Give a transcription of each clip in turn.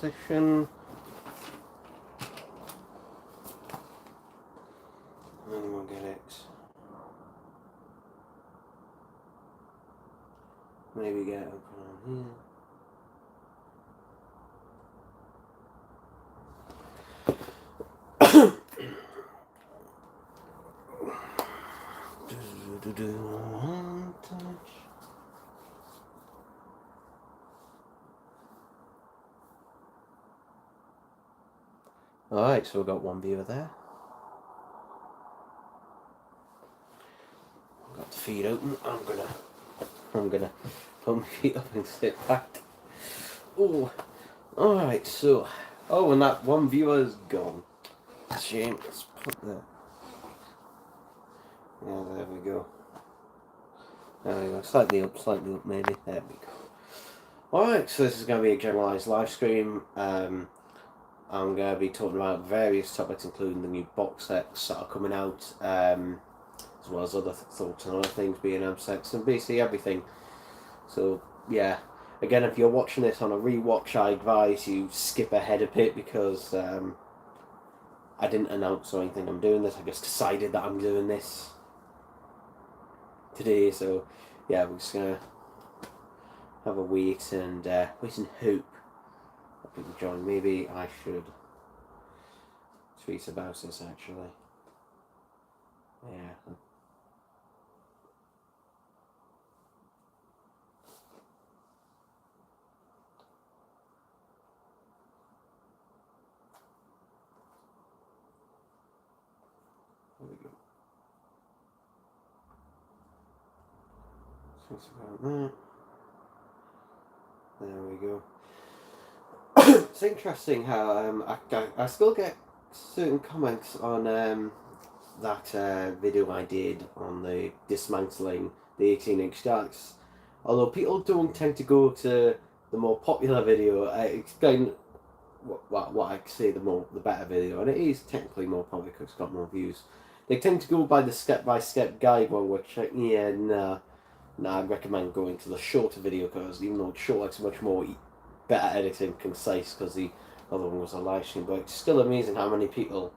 position. And we'll get it. Maybe get it up on here. Alright, so we've got one viewer there. Got the feet open. I'm gonna put my feet up and sit back. Oh, alright, so and that one viewer's gone. Shame. Let's put that. Yeah, there we go. There we go. Slightly up, maybe. There we go. Alright, so this is going to be a generalised live stream. I'm going to be talking about various topics, including the new box sets that are coming out, as well as other thoughts and other things being sets, and basically everything. So, yeah. Again, if you're watching this on a rewatch, I advise you skip ahead a bit, because I didn't announce or anything I'm doing this. I just decided that I'm doing this today, so yeah, we're just gonna have a wait and hope that people join. Maybe I should tweet about this actually. Yeah. There we go. There we go. It's interesting how I still get certain comments on that video I did on the dismantling the 18-inch jacks. Although people don't tend to go to the more popular video, I explain what I say the better video, and it is technically more popular because it's got more views. They tend to go by the step-by-step guide one, which I'd recommend going to the shorter video, because even though it's short, it's much more better editing, concise, because the other one was a live stream. But it's still amazing how many people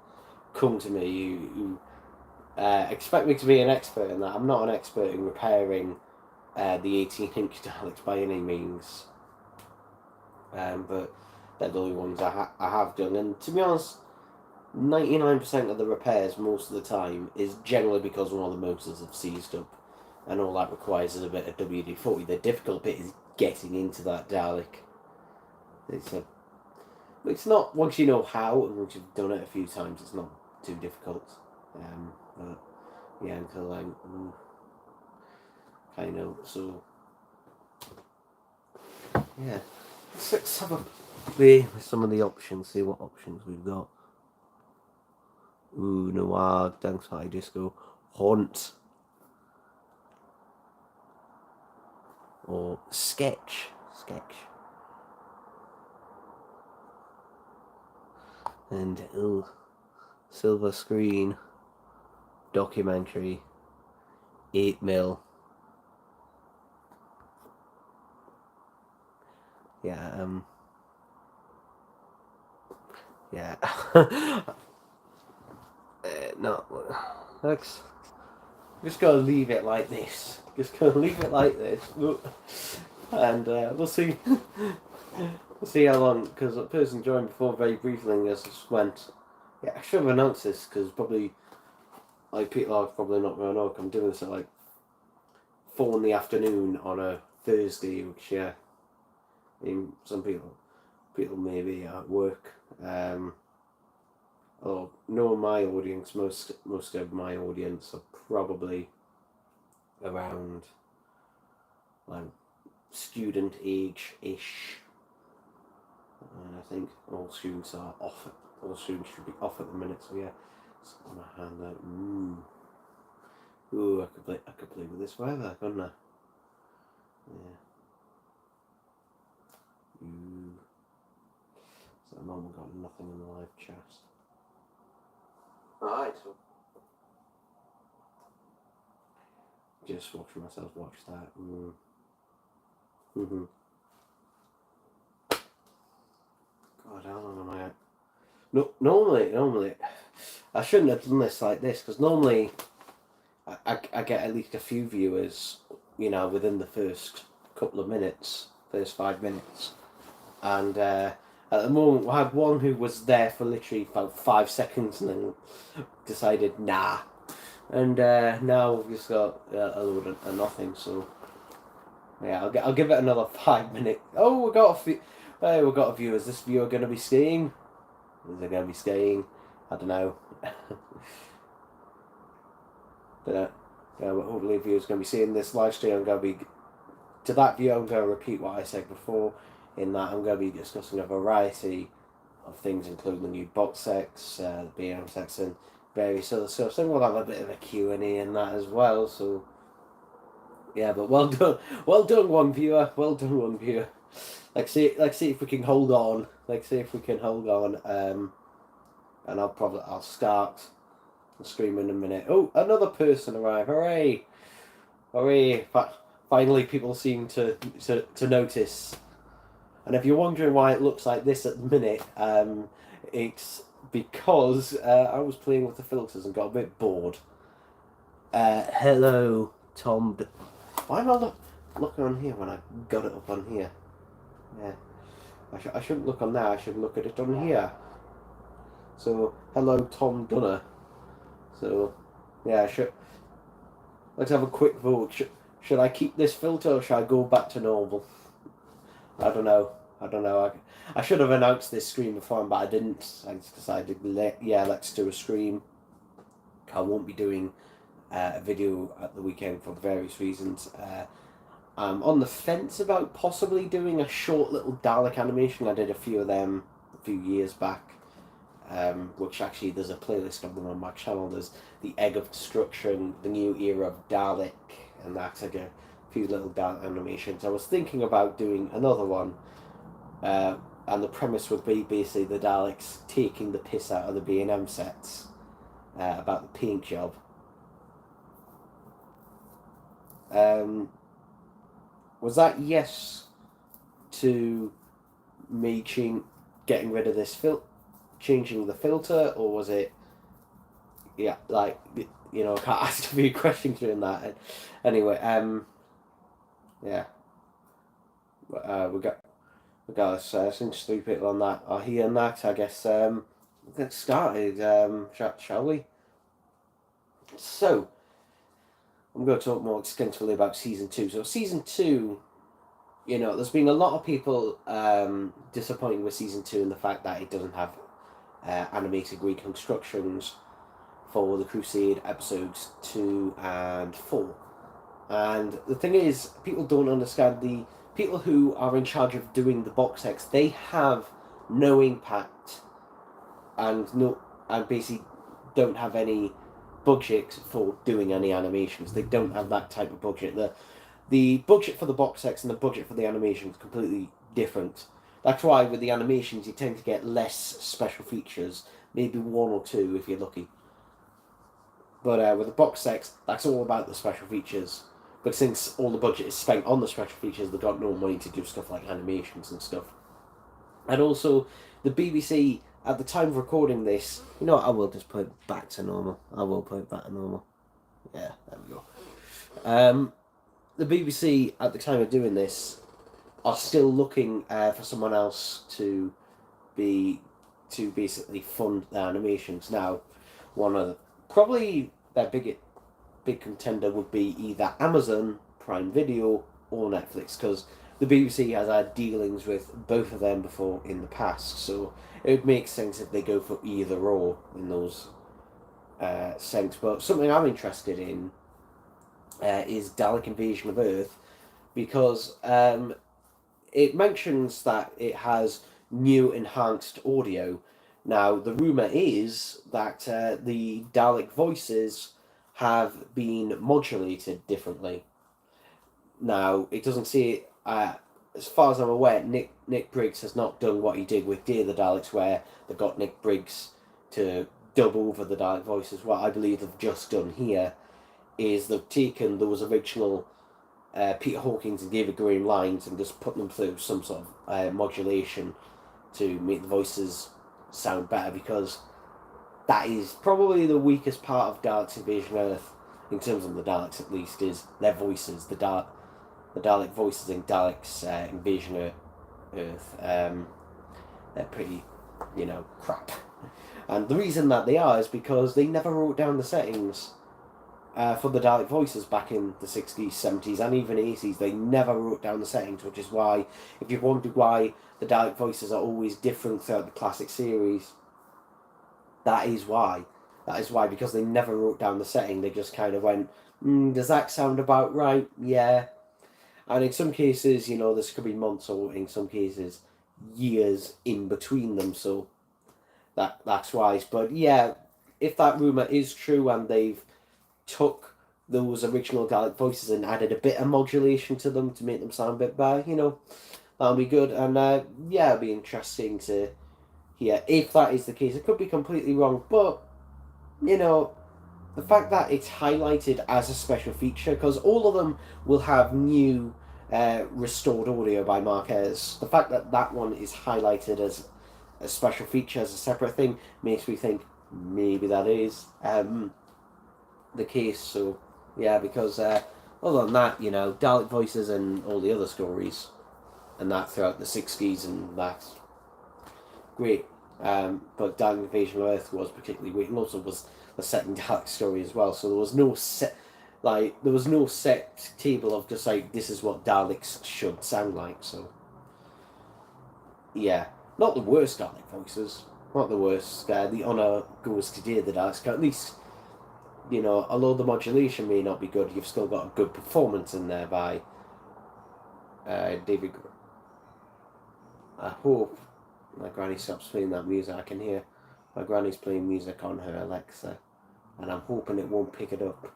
come to me who expect me to be an expert in that. I'm not an expert in repairing the 18-inch Daleks by any means, but they're the only ones I have done. And to be honest, 99% of the repairs most of the time is generally because one of the motors have seized up, and all that requires is a bit of WD-40. The difficult bit is getting into that Dalek. It's not, once you know how, and once you've done it a few times, it's not too difficult. But yeah, until I know. So yeah, let's have a play with some of the options. See what options we've got. Ooh, Noir, Dance High Disco, Haunt, or Sketch, and Silver Screen, Documentary, 8mm. Yeah, no, let's just gotta leave it like this. And we'll see. We'll see how long, because the person joined before very briefly and just went. Yeah, I should have announced this, because probably people are probably not going to know. I'm doing this at 4 in the afternoon on a Thursday, which some people may be at work. Or knowing my audience, most of my audience are probably around student age-ish. And I think all students are off. All students should be off at the minute. So yeah, it's on my hand there. Ooh, I could play with this forever, couldn't I? Yeah. So at the moment, got nothing in the live chat. Alright, so just watching myself watch that. No, normally, I shouldn't have done this like this, because normally I get at least a few viewers, you know, within the first couple of minutes, first 5 minutes. And at the moment, we had one who was there for literally about 5 seconds and then decided, nah. And now we've just got a load of nothing, so yeah, I'll give it another 5 minutes. Oh, we got a few. Hey, we got a viewer. Is this viewer going to be staying? Is it going to be staying? I don't know. But hopefully, the viewer's going to be seeing this live stream. I'm going to be to that viewer. I'm going to repeat what I said before. In that, I'm going to be discussing a variety of things, including the new box sets, the BM sets, and various other stuff. So we'll have a bit of a Q&A in that as well. So yeah, but well done, one viewer. Well done, one viewer. See if we can hold on. See if we can hold on. And I'll start the stream in a minute. Oh, another person arrived! Hooray! Hooray! Finally, people seem to notice. And if you're wondering why it looks like this at the minute, it's because I was playing with the filters and got a bit bored. Hello, Tom. Why am I looking on here when I got it up on here? Yeah, I shouldn't look on there. I should look at it on here. So, hello, Tom Dunner. So, yeah, let's have a quick vote. Should I keep this filter or should I go back to normal? I don't know. I should have announced this stream before, but I didn't. I just decided, let's do a stream. I won't be doing a video at the weekend for various reasons. I'm on the fence about possibly doing a short little Dalek animation. I did a few of them a few years back, which actually there's a playlist of them on my channel. There's the Egg of Destruction, the New Era of Dalek, and that's like a few little Dalek animations. I was thinking about doing another one, and the premise would be basically the Daleks taking the piss out of the B&M sets about the paint job. Was that yes to me getting rid of this changing the filter, or was it I can't ask a few questions during that. Anyway, yeah, we got since 3 people on that are here and that. I guess let's get started. Shall we? So, I'm going to talk more extensively about season 2. So season 2, there's been a lot of people disappointed with season 2 in the fact that it doesn't have animated reconstructions for the Crusade episodes 2 and 4. And the thing is, people don't understand, the people who are in charge of doing the box sets, they have no impact and basically don't have any budget for doing any animations. They don't have that type of budget. The budget for the box sets and the budget for the animations is completely different. That's why with the animations you tend to get less special features, maybe 1 or 2 if you're lucky. But with the box sets, that's all about the special features. But since all the budget is spent on the special features, they've got no money to do stuff like animations and stuff. And also, the BBC, at the time of recording this, I will just put it back to normal. I will put it back to normal. Yeah, there we go. The BBC, at the time of doing this, are still looking for someone else to basically fund their animations. Now, probably their big contender would be either Amazon Prime Video or Netflix, because the BBC has had dealings with both of them before in the past, so it would make sense if they go for either or in those sense. But something I'm interested in is Dalek Invasion of Earth, because it mentions that it has new enhanced audio. Now, the rumour is that the Dalek voices have been modulated differently. Now, it doesn't say, as far as I'm aware, Nick Briggs has not done what he did with Day of the Daleks, where they've got Nick Briggs to dub over the Dalek voices. What I believe they've just done here is they've taken those original Peter Hawkins and David Graham lines and just put them through some sort of modulation to make the voices sound better, because that is probably the weakest part of Daleks Invasion Earth, in terms of the Daleks at least, is their voices. The Dalek voices in Daleks Invasion Earth, they're pretty, crap. And the reason that they are is because they never wrote down the settings for the Dalek voices back in the 60s, 70s, and even 80s. They never wrote down the settings, which is why, if you've wondered why the Dalek voices are always different throughout the classic series, that is why. That is why, because they never wrote down the setting. They just kind of went, does that sound about right? Yeah. And in some cases, this could be months, or in some cases, years in between them, so that's wise. But yeah, if that rumour is true and they've took those original Dalek voices and added a bit of modulation to them to make them sound a bit better, that'll be good. And yeah, it'll be interesting to hear if that is the case. It could be completely wrong, but the fact that it's highlighted as a special feature, because all of them will have new restored audio by Marquez. The fact that that one is highlighted as a special feature, as a separate thing, makes me think maybe that is the case. So yeah, because other than that, Dalek voices and all the other stories and that throughout the 60s, and that's great. But Dalek Invasion of Earth was particularly great, and also was the second Dalek story as well. So there was no set table of just like, this is what Daleks should sound like. So yeah, not the worst Dalek voices, not the worst. The honour goes to Dear the Daleks. At least, although the modulation may not be good, you've still got a good performance in there by David. I hope my granny stops playing that music. I can hear my granny's playing music on her Alexa, and I'm hoping it won't pick it up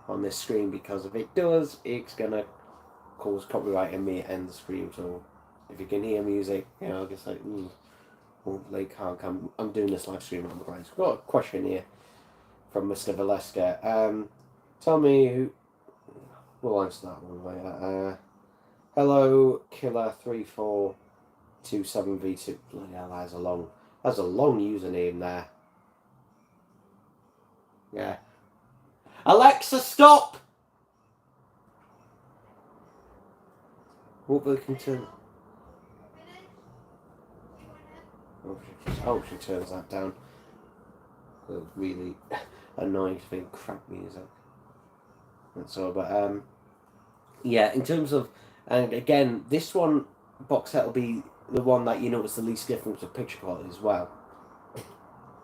on this stream, because if it does, it's gonna cause copyright and may end the stream. So if you can hear music, just like, I'm doing this live stream on the granny. We've got a question here from Mr. Valeska. Tell me who. We'll answer that one later. Hello, Killer 3427V2. Bloody hell, that's a long username there. Yeah. Alexa, stop! Hopefully can turn. She turns that down. It's really annoying to think crap music. That's all, but yeah, in terms of, and again, this one box set will be the one that notice the least difference with picture quality as well.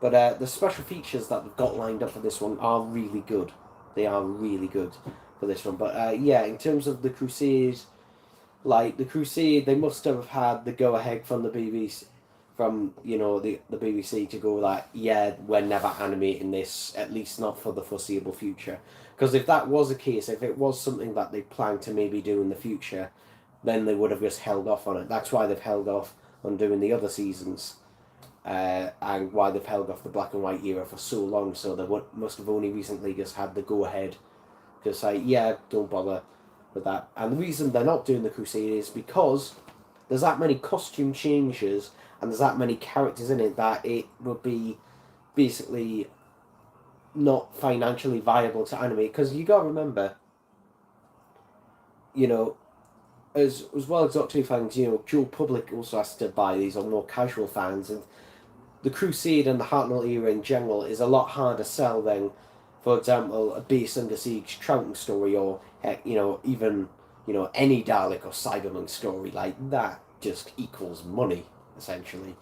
But the special features that we've got lined up for this one are really good. They are really good for this one. But yeah, in terms of the Crusade, the Crusade, they must have had the go ahead from the BBC, the BBC to go like, yeah, we're never animating this, at least not for the foreseeable future. Because if that was the case, if it was something that they planned to maybe do in the future, then they would have just held off on it. That's why they've held off on doing the other seasons, and why they've held off the black and white era for so long. So they must have only recently just had the go ahead, just like, yeah, don't bother with that. And the reason they're not doing the Crusade is because there's that many costume changes and there's that many characters in it that it would be basically not financially viable to animate. Because you got to remember, as well as Doctor Who fans, Joe Public also has to buy these, or more casual fans, and the Crusade and the Hartnell era in general is a lot harder to sell than, for example, a Base Under Siege Troughton story, or even any Dalek or Cyberman story. Like that just equals money essentially.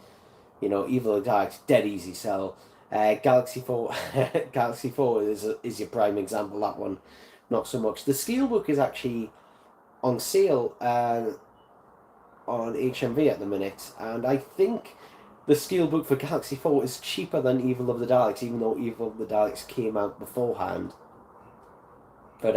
Evil of the Daleks, dead easy sell. Galaxy 4 Galaxy 4 is your prime example. That one, not so much. The Steelbook is actually on sale on HMV at the minute, and I think the Steelbook for Galaxy 4 is cheaper than Evil of the Daleks, even though Evil of the Daleks came out beforehand. But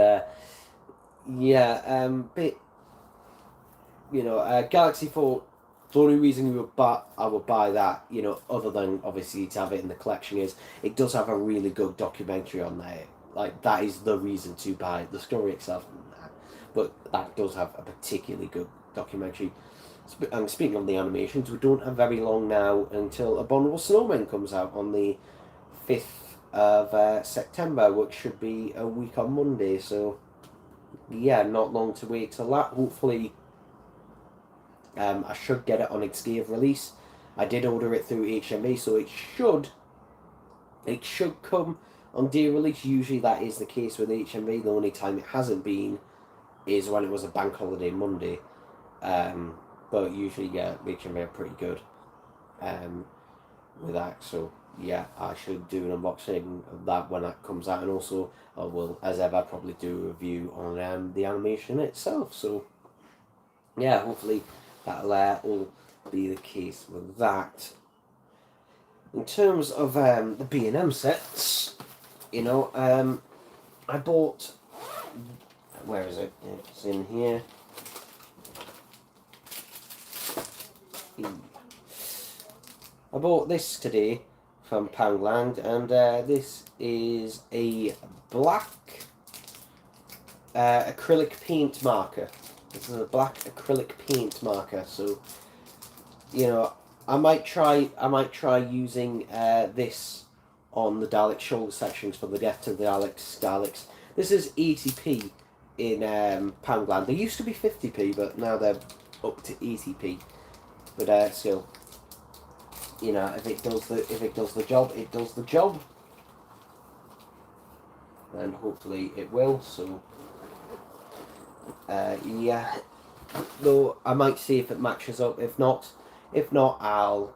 Galaxy 4, the only reason I would buy that, other than obviously to have it in the collection, is it does have a really good documentary on there. Like, that is the reason to buy it. The story itself, but that does have a particularly good documentary. And speaking of the animations, we don't have very long now until Abominable Snowman comes out on the 5th of September, which should be a week on Monday. So, yeah, not long to wait till that. Hopefully, I should get it on its day of release. I did order it through HMV, so it should come on day of release. Usually that is the case with HMV. The only time it hasn't been is when it was a bank holiday Monday. But usually, yeah, HMV are pretty good with that. So, yeah, I should do an unboxing of that when that comes out. And also, I will, as ever, probably do a review on the animation itself. So, yeah, hopefully that'll all be the case with that. In terms of the B&M sets, you know, I bought... Where is it? It's in here. I bought this today from Poundland, and this is a black acrylic paint marker. This is a black acrylic paint marker. So, you know, I might try using this on the Dalek shoulder sections for the Death to the Daleks. This is 80p in Poundland. They used to be 50p, but now they're up to 80p. But still, you know, if it does the job, it does the job. And hopefully it will. So, yeah. Though I might see if it matches up. If not, I'll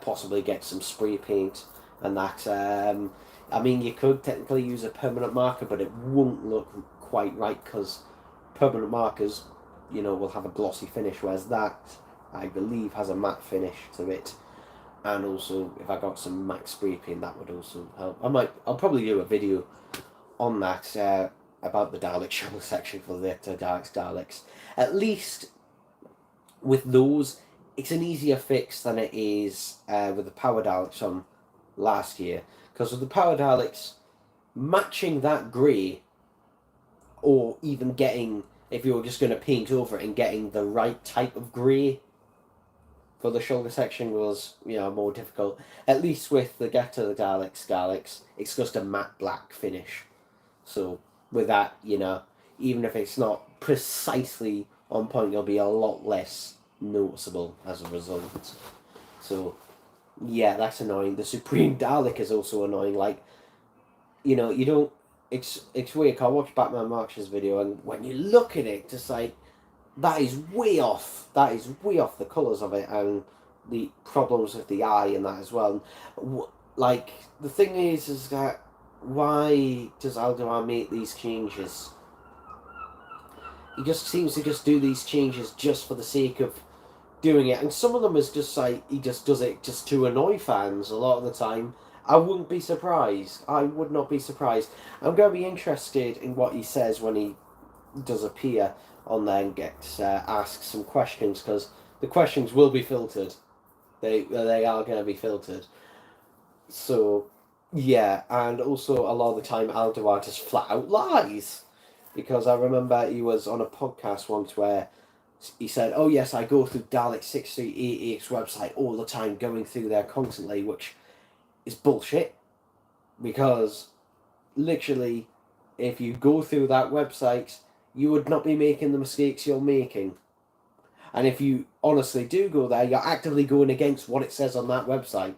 possibly get some spray paint and that. I mean, you could technically use a permanent marker, but it won't look quite right because permanent markers, you know, will have a glossy finish, whereas that, I believe, has a matte finish to it. And also, if I got some matte spray paint, that would also help. I'll probably do a video on that about the Dalek shoulder section for the Daleks. At least with those, it's an easier fix than it is with the Power Daleks from last year. Because with the Power Daleks, matching that grey, or even getting, if you were just going to paint over it and getting the right type of grey for the shoulder section was, you know, more difficult. At least with the Get to the Daleks, it's just a matte black finish. So with that, you know, even if it's not precisely on point, you'll be a lot less noticeable as a result. So, yeah, that's annoying. The Supreme Dalek is also annoying. Like, you know, you don't... It's weird. I watched Batman March's video, and when you look at it, just like, that is way off. That is way off the colours of it, and the problems with the eye and that as well. Like, the thing is that, why does Alderaan make these changes? He just seems to just do these changes just for the sake of doing it, and some of them is just like, he just does it just to annoy fans a lot of the time. I wouldn't be surprised. I would not be surprised. I'm going to be interested in what he says when he does appear on there and gets asked some questions, because the questions will be filtered. They are going to be filtered. So, yeah, and also a lot of the time Alderaan just flat out lies. Because I remember he was on a podcast once where he said, oh yes, I go through Dalek 6388's website all the time, going through there constantly, which is bullshit. Because, literally, if you go through that website, you would not be making the mistakes you're making. And if you honestly do go there, you're actively going against what it says on that website.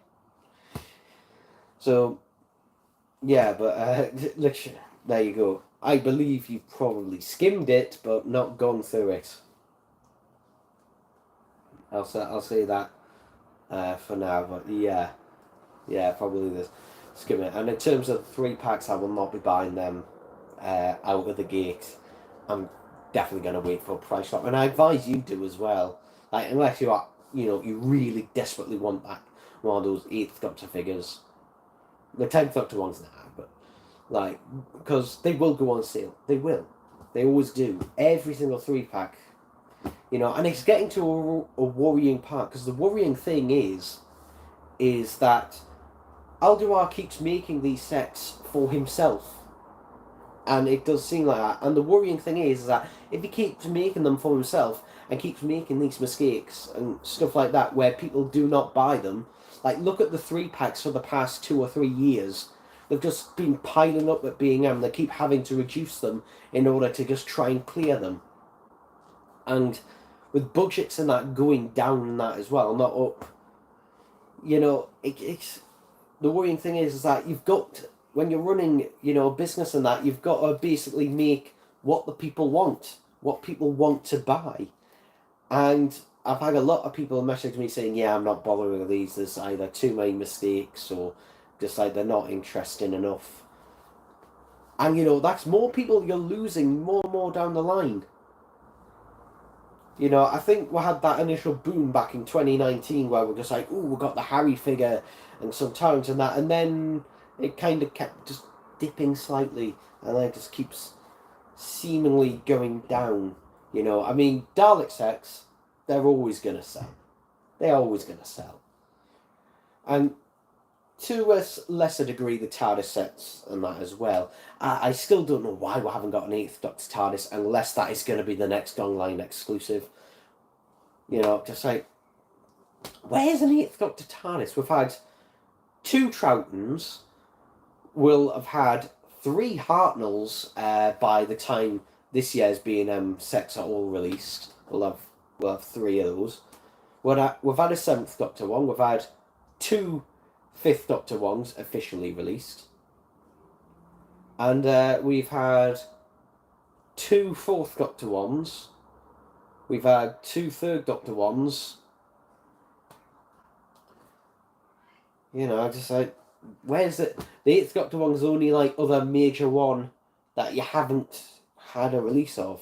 So, yeah, but literally, there you go. I believe you've probably skimmed it, but not gone through it. I'll say that for now, but yeah, probably this skim it. And in terms of 3-packs, I will not be buying them out of the gate. I'm definitely going to wait for a price drop, and I advise you do as well. Like, unless you are, you know, you really desperately want that one of those 8th Doctor figures. The 10th Doctor ones now, but like, because they will go on sale. They will. They always do. Every single 3-pack. You know, and it's getting to a worrying part, because the worrying thing is that Alderaan keeps making these sets for himself. And it does seem like that. And the worrying thing is that if he keeps making them for himself, and keeps making these mistakes and stuff like that where people do not buy them. Like, look at the 3-packs for the past 2 or 3 years. They've just been piling up at B&M. They keep having to reduce them in order to just try and clear them. And with budgets and that going down and that as well, not up, you know, it's the worrying thing is that you've got, when you're running, you know, a business and that, you've got to basically make what the people want, what people want to buy. And I've had a lot of people message me saying, yeah, I'm not bothering with these, there's either too many mistakes or just like they're not interesting enough. And, you know, that's more people you're losing more and more down the line. You know, I think we had that initial boom back in 2019 where we're just like, ooh, we got the Harry figure and some talent and that, and then it kind of kept just dipping slightly, and then it just keeps seemingly going down. You know, I mean, Dalek sets, they're always going to sell. They're always going to sell. And to a lesser degree, the TARDIS sets and that as well. I still don't know why we haven't got an 8th Doctor TARDIS unless that is going to be the next online exclusive. You know, just like, where's an 8th Doctor TARDIS? We've had 2 Troughtons. We'll have had 3 Hartnells by the time this year's B&M sets are all released. We'll have 3 of those. We've had a 7th Doctor one. We've had 2 5th Doctor ones officially released. And we've had 2 4th Doctor ones. We've had 2 3rd Doctor ones. You know, just like, where's it? The 8th Doctor one's the only like other major one that you haven't had a release of.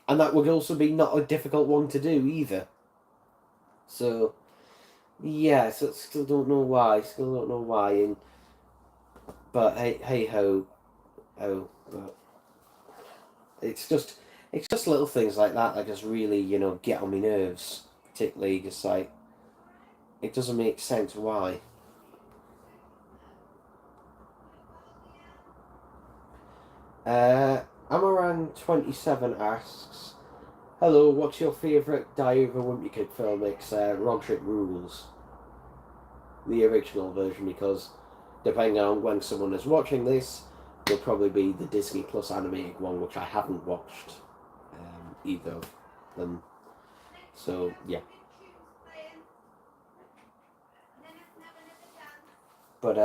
And that would also be not a difficult one to do either. So, yeah, so still don't know why. But hey ho, but it's just little things like that that just really, you know, get on my nerves. Particularly just like, it doesn't make sense why. Amaran27 asks, hello, what's your favourite Diary of a Wimpy Kid film? It's Roderick Rules, the original version, because depending on when someone is watching this, there'll probably be the Disney Plus animated one, which I haven't watched either of them. So, yeah. But,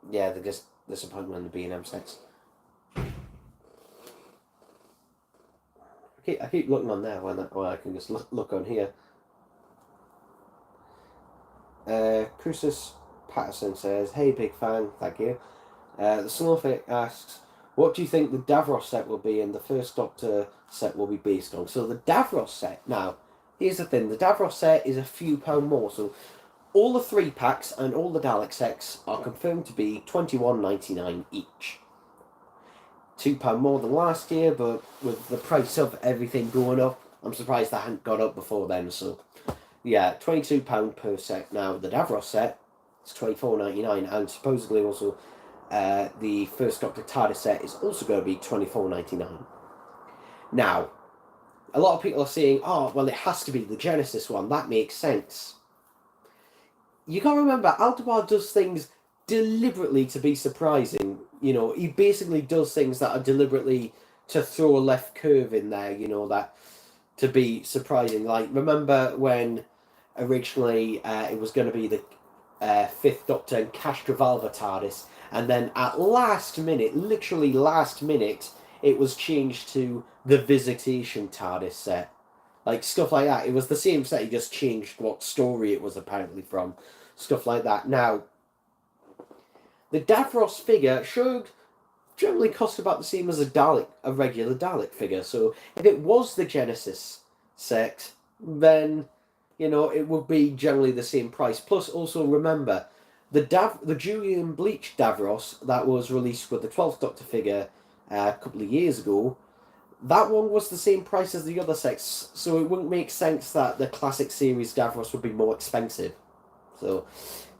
yeah, they're just disappointment in the B&M sets. I keep looking on there when I can just look on here. Crucis Patterson says, hey, big fan, thank you. The Snowflake asks, what do you think the Davros set will be and the First Doctor set will be based on? So the Davros set, now, here's the thing, the Davros set is a few pound more, so all the 3-packs and all the Dalek sets are confirmed to be $21.99 each. £2 more than last year, but with the price of everything going up, I'm surprised that hadn't got up before then. So, yeah, £22 per set. Now, the Davros set is $24.99, and supposedly also the First Doctor TARDIS set is also going to be $24.99. Now, a lot of people are saying, oh, well, it has to be the Genesis one. That makes sense. You got to remember, Aldebar does things deliberately to be surprising. You know, he basically does things that are deliberately to throw a left curve in there, you know, that to be surprising. Like, remember when originally it was going to be the 5th Doctor and Castrovalva TARDIS, and then at last minute, literally last minute, it was changed to the Visitation TARDIS set. Like, stuff like that. It was the same set, he just changed what story it was apparently from. Stuff like that. Now, the Davros figure should generally cost about the same as a regular Dalek figure. So, if it was the Genesis set, then, you know, it would be generally the same price. Plus, also remember, the Julian Bleach Davros that was released with the 12th Doctor figure a couple of years ago, that one was the same price as the other sets, so it wouldn't make sense that the classic series Davros would be more expensive. So,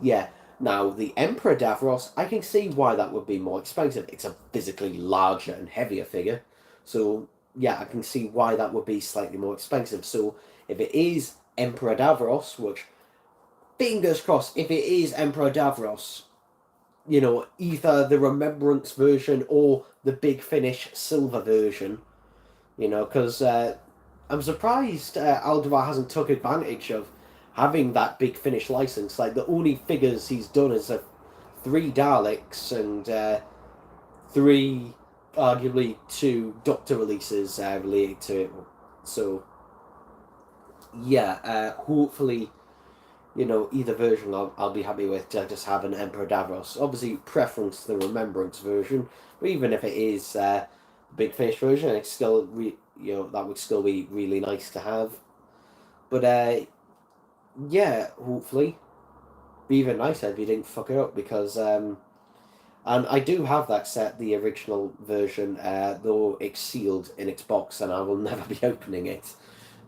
yeah. Now, the Emperor Davros, I can see why that would be more expensive. It's a physically larger and heavier figure. So yeah, I can see why that would be slightly more expensive. So if it is Emperor Davros, which fingers crossed, if it is Emperor Davros, you know, either the Remembrance version or the Big Finish silver version, you know, because I'm surprised Alderaan hasn't took advantage of having that Big Finish license. Like, the only figures he's done is 3 Daleks and 3, arguably 2 Doctor releases related to it. So, yeah, hopefully, you know, either version I'll be happy with. Just have an Emperor Davros. Obviously, preference the Remembrance version, but even if it is Big Fish version, it's still you know, that would still be really nice to have. But yeah, hopefully, be even nicer if you didn't fuck it up, because and I do have that set, the original version, though it's sealed in its box and I will never be opening it.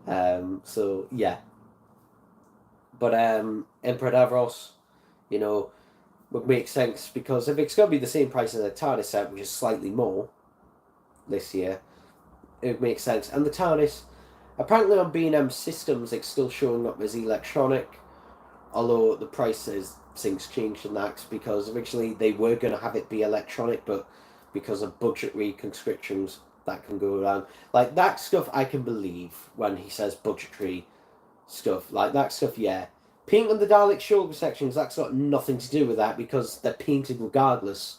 So yeah. But Emperor Davros, you know, would make sense, because if it's going to be the same price as the TARDIS set, which is slightly more this year, it would make sense. And the TARDIS, apparently on B&M systems, it's still showing up as electronic, although the prices things changed in that, because originally they were going to have it be electronic, but because of budgetary constrictions, that can go around. Like, that stuff I can believe when he says budgetary stuff. Like, that stuff, yeah. Paint on the Dalek shoulder sections, that's got nothing to do with that, because they're painted regardless.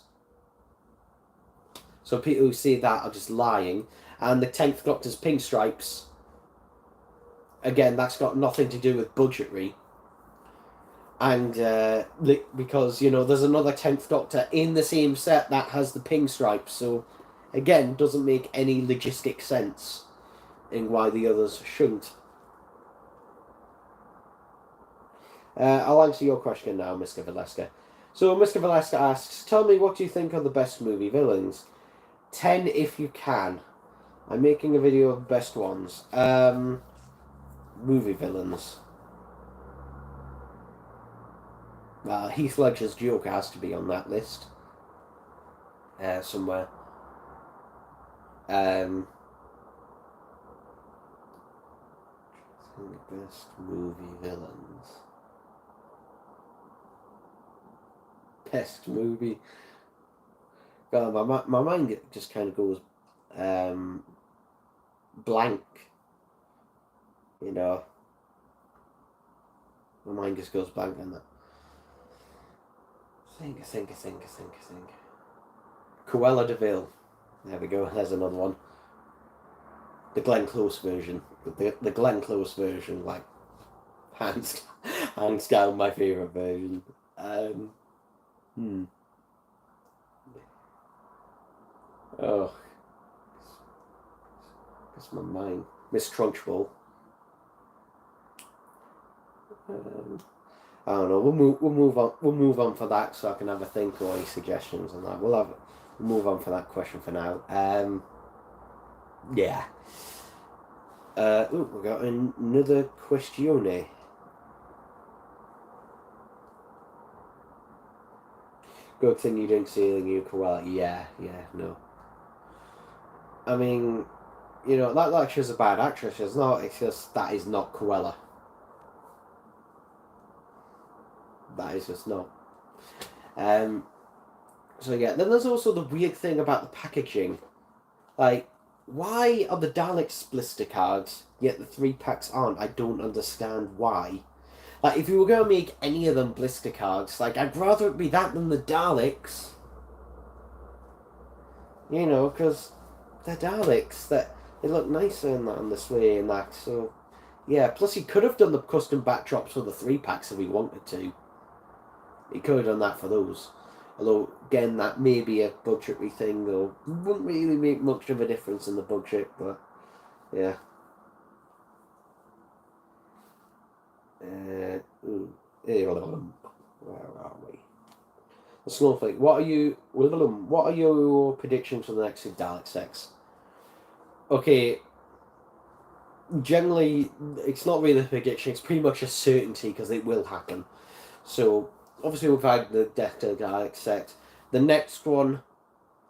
So people who say that are just lying. And the 10th Doctor's pink stripes, again, that's got nothing to do with budgetary. And because, you know, there's another 10th Doctor in the same set that has the pink stripes, so again, doesn't make any logistic sense in why the others shouldn't. I'll answer your question now, Mr. Valeska. So Mr. Valeska asks, tell me, what do you think are the best movie villains? 10 if you can. I'm making a video of best ones. Movie villains. Heath Ledger's Joker has to be on that list. Somewhere. I think best movie villains. Best movie. God, my mind just kind of goes blank. You know. My mind just goes blank on that. Think. Cruella de Vil. There we go, there's another one. The Glenn Close version. The Glenn Close version, like, hands down my favourite version. Oh. That's my mind. Miss Trunchbull. I don't know. We'll move on for that, so I can have a think, or any suggestions on that. We'll move on for that question for now. Yeah. We got another question. Good thing you didn't see the new Cruella. Yeah, no. I mean, you know, that actress is a bad actress. It's not. It's just that is not Cruella. That is just not. So yeah, then there's also the weird thing about the packaging. Like, why are the Daleks blister cards, yet the 3-packs aren't? I don't understand why. Like, if you were going to make any of them blister cards, like, I'd rather it be that than the Daleks. You know, because they're Daleks, they look nicer on this way and that, so... Yeah, plus he could have done the custom backdrops for the 3-packs if he wanted to. He could have done that for those. Although, again, that may be a budgetary thing, though. Wouldn't really make much of a difference in the budget, but... Yeah. Where are we? The Snowflake. What are your predictions for the next two Dalek sets? Okay. Generally, it's not really a prediction. It's pretty much a certainty, because it will happen. So, obviously we've had the Death to the Dalek set. The next one,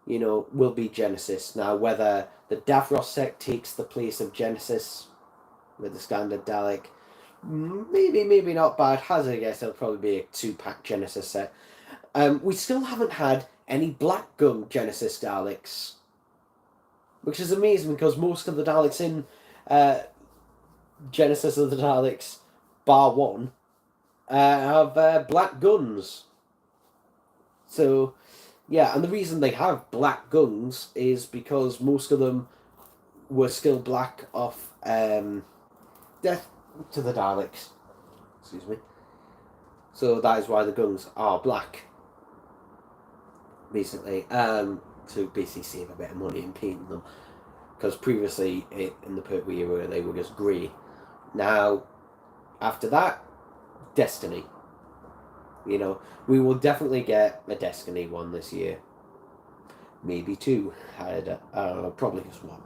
you know, will be Genesis. Now, whether the Davros set takes the place of Genesis with the standard Dalek, maybe not, but I'd hazard a guess it'll probably be a 2-pack Genesis set. We still haven't had any Black Gun Genesis Daleks, which is amazing because most of the Daleks in Genesis of the Daleks, bar one, have black guns. So, yeah, and the reason they have black guns is because most of them were still black off death to the Daleks. Excuse me. So that is why the guns are black. Basically, to basically save a bit of money in painting them. Because previously, in the Pertwee era, they were just grey. Now, after that, Destiny. You know, we will definitely get a Destiny one this year. Maybe two. I don't know, probably just one.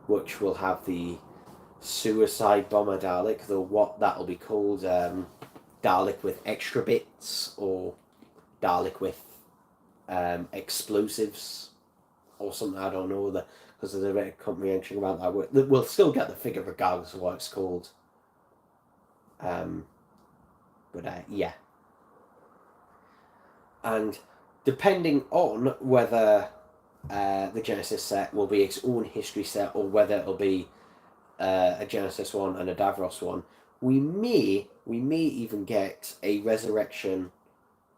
Which will have the Suicide Bomber Dalek, though what that'll be called, Dalek with extra bits, or Dalek with explosives, or something, I don't know, because there's a bit of comprehension about that. We'll still get the figure regardless of what it's called. Yeah. And depending on whether the Genesis set will be its own history set or whether it'll be a Genesis one and a Davros one, we may even get a Resurrection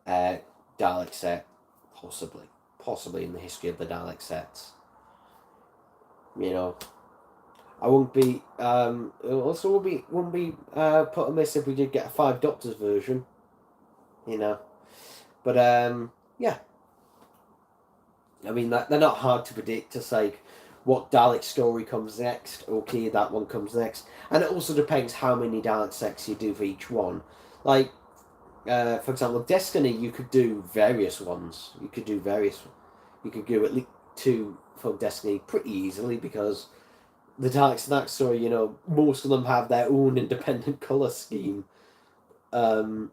Dalek set, possibly in the history of the Dalek sets. You know, I wouldn't be also wouldn't be put amiss if we did get a 5 Doctors version. You know, but yeah. I mean, they're not hard to predict. Just like what Dalek story comes next. Okay, that one comes next, and it also depends how many Dalek sets you do for each one. Like, for example, Destiny, you could do various ones. You could do at least 2 for Destiny pretty easily because the Daleks in that story, you know, most of them have their own independent colour scheme. Yeah.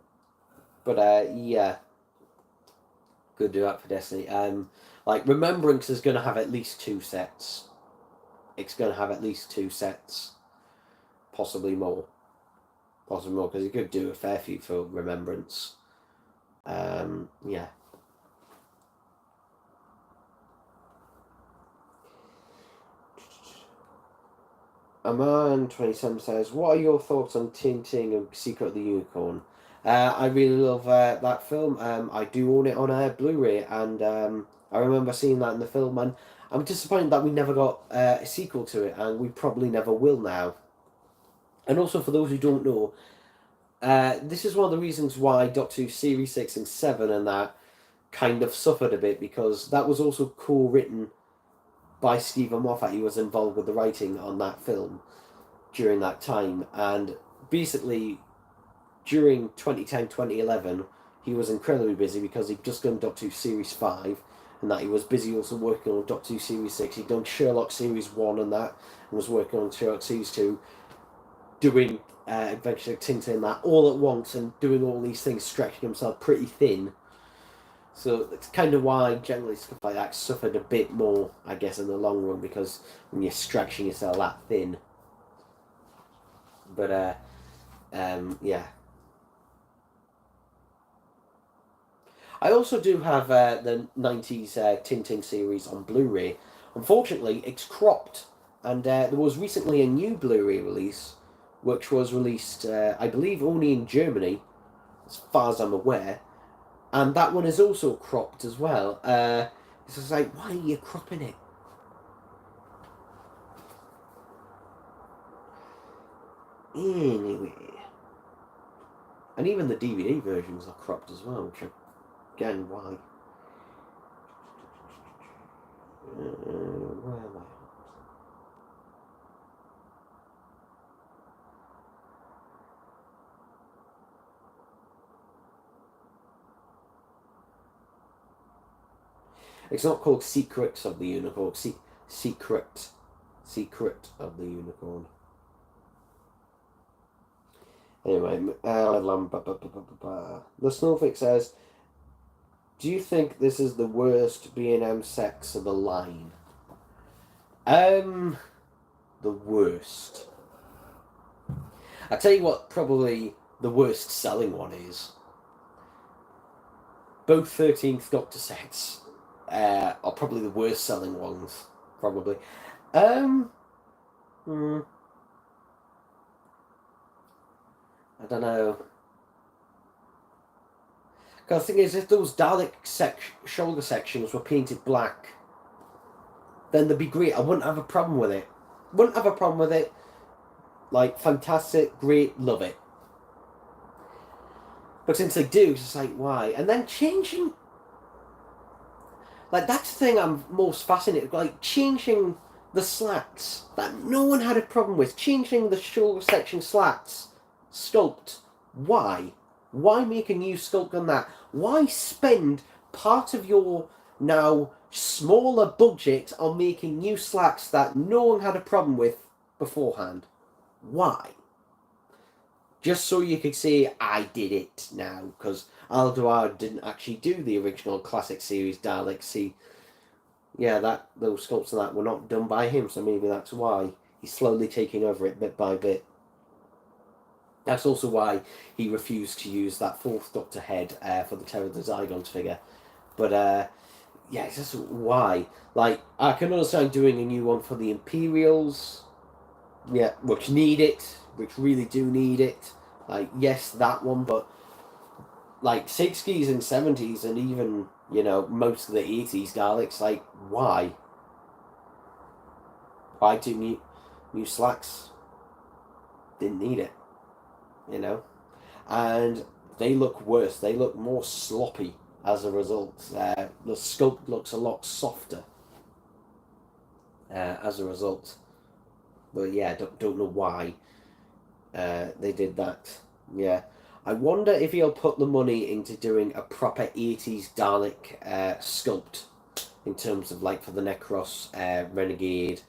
Could do that for Destiny. Like, Remembrance is going to have at least 2 sets. It's going to have at least 2 sets. Possibly more, because you could do a fair few for Remembrance. Yeah. Aman27 says, what are your thoughts on Tintin and Secret of the Unicorn? I really love that film. I do own it on a Blu-ray, and I remember seeing that in the film, and I'm disappointed that we never got a sequel to it, and we probably never will now. And also, for those who don't know, this is one of the reasons why Doctor Who Series 6 and 7 and that kind of suffered a bit, because that was also co-written by Stephen Moffat. He was involved with the writing on that film during that time, and basically during 2010-2011 he was incredibly busy because he'd just done Doctor Who Series 5 and that he was busy also working on Doctor Who Series 6. He'd done Sherlock Series 1 and that, and was working on Sherlock Series 2, doing Adventure of Tintin and that all at once, and doing all these things, stretching himself pretty thin. So it's kind of why generally stuff like that suffered a bit more, I guess, in the long run, because when you're stretching yourself that thin. But yeah. I also do have the 90s Tintin series on Blu-ray. Unfortunately, it's cropped, and there was recently a new Blu-ray release, which was released, I believe, only in Germany, as far as I'm aware. And that one is also cropped as well. It's just like, why are you cropping it? Anyway. And even the DVD versions are cropped as well, which again, why? Where am I? It's not called Secrets of the Unicorn. Secret of the Unicorn. Anyway, the Snowflake says, Do you think this is the worst B&M sets of the line? The worst. I tell you what, probably the worst selling one is. Both 13th Doctor sets are probably the worst selling ones, probably. I don't know. Because the thing is, if those Dalek shoulder sections were painted black, then they'd be great. I wouldn't have a problem with it. Wouldn't have a problem with it. Like, fantastic, great, love it. But since they do, it's just like, why? And then changing... Like, that's the thing I'm most fascinated with. Like, changing the slats that no one had a problem with. Changing the shoulder section slats sculpt. Why? Why make a new sculpt on that? Why spend part of your now smaller budget on making new slats that no one had a problem with beforehand? Why? Just so you could say, I did it now, because Aldoar didn't actually do the original classic series Dalek. See, yeah, those sculpts and that were not done by him, so maybe that's why he's slowly taking over it bit by bit. That's also why he refused to use that 4th Doctor head for the Terror of the Zygons figure. But, yeah, it's just why. Like, I can understand doing a new one for the Imperials, yeah, which need it, which really do need it. Like, yes, that one, but, like, 60s and 70s and even, you know, most of the 80s Daleks, like, why? Why do new slacks? Didn't need it. You know, and they look worse. They look more sloppy as a result. The sculpt looks a lot softer as a result. But yeah, don't know why they did that. Yeah, I wonder if he'll put the money into doing a proper 80s Dalek sculpt in terms of, like, for the Necros, Renegade,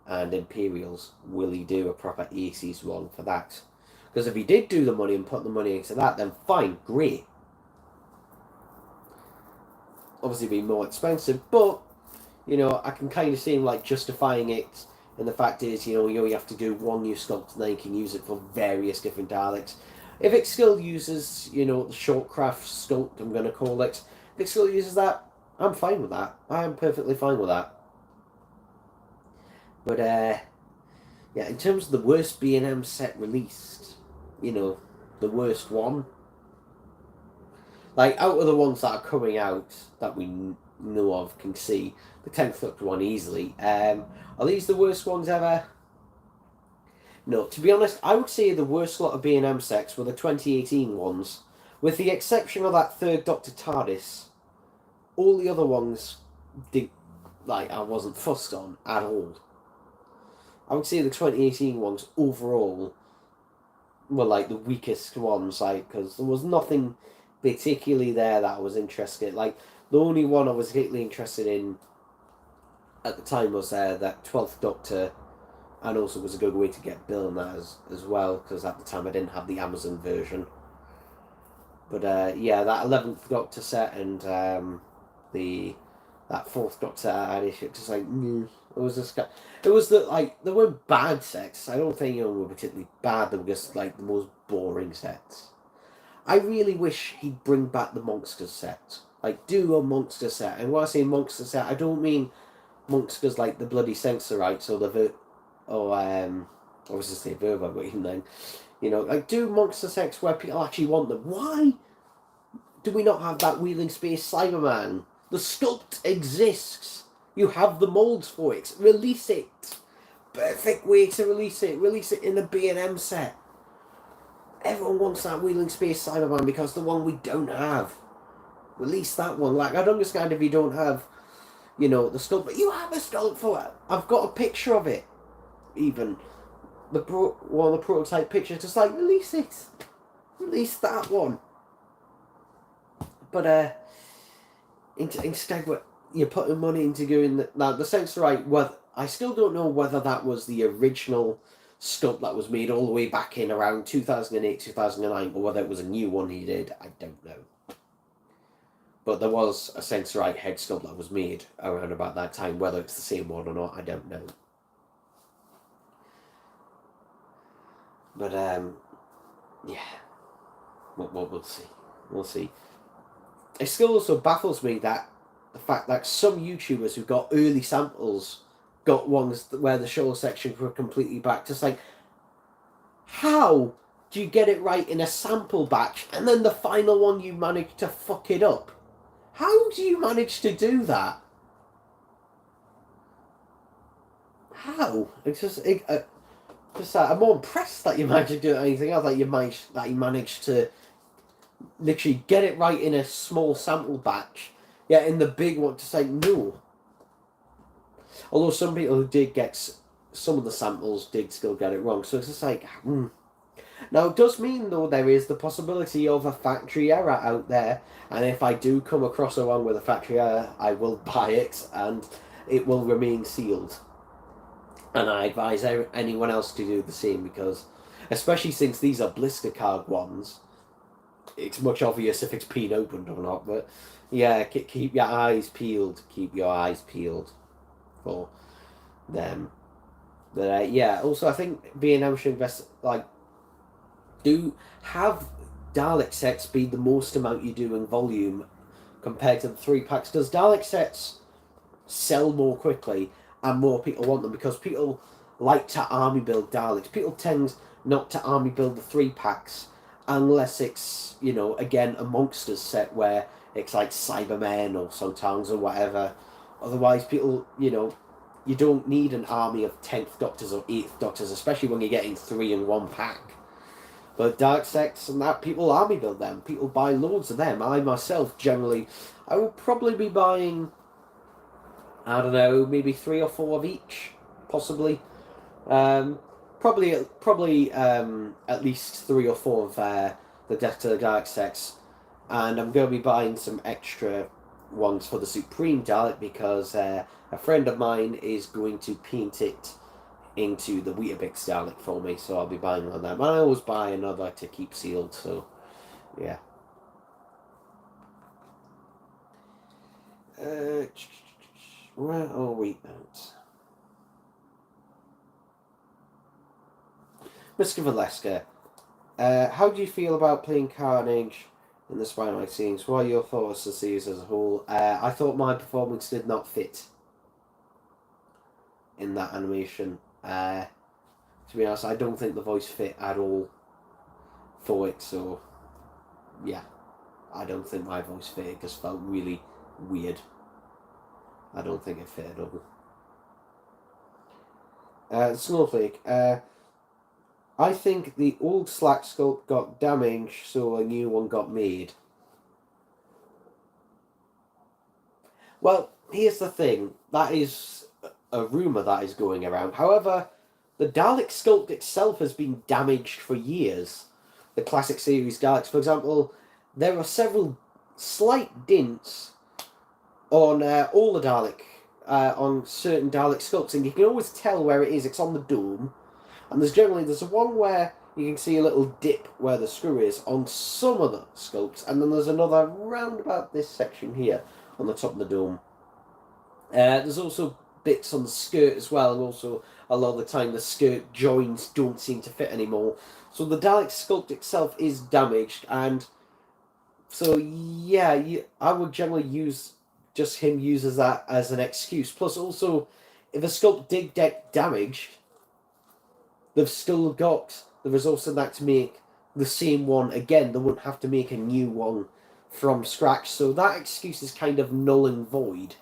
and Imperials. Will he do a proper 80s one for that? Because if he did do the money and put the money into that, then fine, great. Obviously, it'd be more expensive, but, you know, I can kind of see him, like, justifying it. And the fact is, you know, you only have to do one new sculpt and then you can use it for various different Daleks. If it still uses, you know, the Shortcraft sculpt, I'm going to call it, if it still uses that, I'm fine with that. I'm perfectly fine with that. But, yeah, in terms of the worst B&M set released, you know, the worst one. Like, out of the ones that are coming out that we know of, can see, the 10th Doctor one easily. Are these the worst ones ever? No, to be honest, I would say the worst lot of B&M sets were the 2018 ones. With the exception of that 3rd Doctor TARDIS, all the other ones, I wasn't fussed on at all. I would say the 2018 ones overall were, like, the weakest ones, like, because there was nothing particularly there that I was interested in. Like, the only one I was particularly interested in at the time was that 12th Doctor, and also was a good way to get Bill in that as well, because at the time I didn't have the Amazon version. But yeah, that 11th Doctor set and that 4th Doctor issue, just like, it was just, it was they weren't bad sets. I don't think they were particularly bad. They were just, like, the most boring sets. I really wish he'd bring back the Monsters set. Like, do a Monster set. And when I say Monster set, I don't mean Monsters like the bloody Sensorites or the I was just saying Verba, but even then, you know, like, do Monster sets where people actually want them. Why do we not have that Wheeling Space Cyberman? The sculpt exists. You have the molds for it. Release it. Perfect way to release it. Release it in a B&M set. Everyone wants that Wheeling Space Cyberman because the one we don't have. Release that one. Like, I don't understand if you don't have, you know, the sculpt, but you have a sculpt for it. I've got a picture of it. Even one of the prototype pictures. Just like, release it. Release that one. But instead, you're putting money into doing the Sensorite. I still don't know whether that was the original sculpt that was made all the way back in around 2008, 2009, or whether it was a new one he did. I don't know. But there was a Sensorite head sculpt that was made around about that time. Whether it's the same one or not, I don't know. But yeah, we'll see. We'll see. It still also baffles me that the fact that some YouTubers who got early samples got ones where the show sections were completely back. Just like, how do you get it right in a sample batch and then the final one you manage to fuck it up? How do you manage to do that? How? It's just I'm more impressed that you managed to do anything else. That you managed to literally get it right in a small sample batch. Yeah, in the big one, just like, no. Although some people who did get some of the samples did still get it wrong. So it's just like, Now, it does mean, though, there is the possibility of a factory error out there. And if I do come across a one with a factory error, I will buy it and it will remain sealed. And I advise anyone else to do the same because, especially since these are blister card ones, it's much obvious if it's been opened or not. But yeah, keep your eyes peeled. Keep your eyes peeled for them. But yeah, also I think B&M should invest, like, do have Dalek sets be the most amount you do in volume compared to the 3-packs. Does Dalek sets sell more quickly and more people want them because people like to army build Daleks? People tend not to army build the 3-packs unless it's, you know, again, a Monsters set where it's like Cybermen or Sontangs or whatever. Otherwise, people, you know, you don't need an army of 10th Doctors or 8th Doctors, especially when you're getting 3 in 1 pack. But Dark Sects and that, people army build them. People buy loads of them. I myself, generally, I will probably be buying, I don't know, maybe 3 or 4 of each, possibly. Probably at least 3 or 4 of the Death to the Dark Sects. And I'm going to be buying some extra ones for the Supreme Dalek because a friend of mine is going to paint it into the Weetabix Dalek for me, so I'll be buying one of them. And I always buy another to keep sealed, so yeah. Where are we at? Mr. Valeska, how do you feel about playing Carnage in the Spider-Man scenes? What are your thoughts on the series as a whole? I thought my performance did not fit in that animation. To be honest, I don't think the voice fit at all for it, so yeah, I don't think my voice fit. It just felt really weird. I don't think it fit at all. Snowflake, I think the old Slack sculpt got damaged, so a new one got made. Well, here's the thing. That is a rumour that is going around. However, the Dalek sculpt itself has been damaged for years. The classic series Daleks, for example, there are several slight dints on all the Dalek, on certain Dalek sculpts, and you can always tell where it is. It's on the dome, and there's one where you can see a little dip where the screw is on some of the sculpts, and then there's another round about this section here on the top of the dome. There's also bits on the skirt as well, and also a lot of the time the skirt joins don't seem to fit anymore. So the Dalek sculpt itself is damaged, and so yeah, I would generally use that as an excuse. Plus, also, if a sculpt did get damaged, they've still got the resource in that to make the same one again. They wouldn't have to make a new one from scratch. So that excuse is kind of null and void.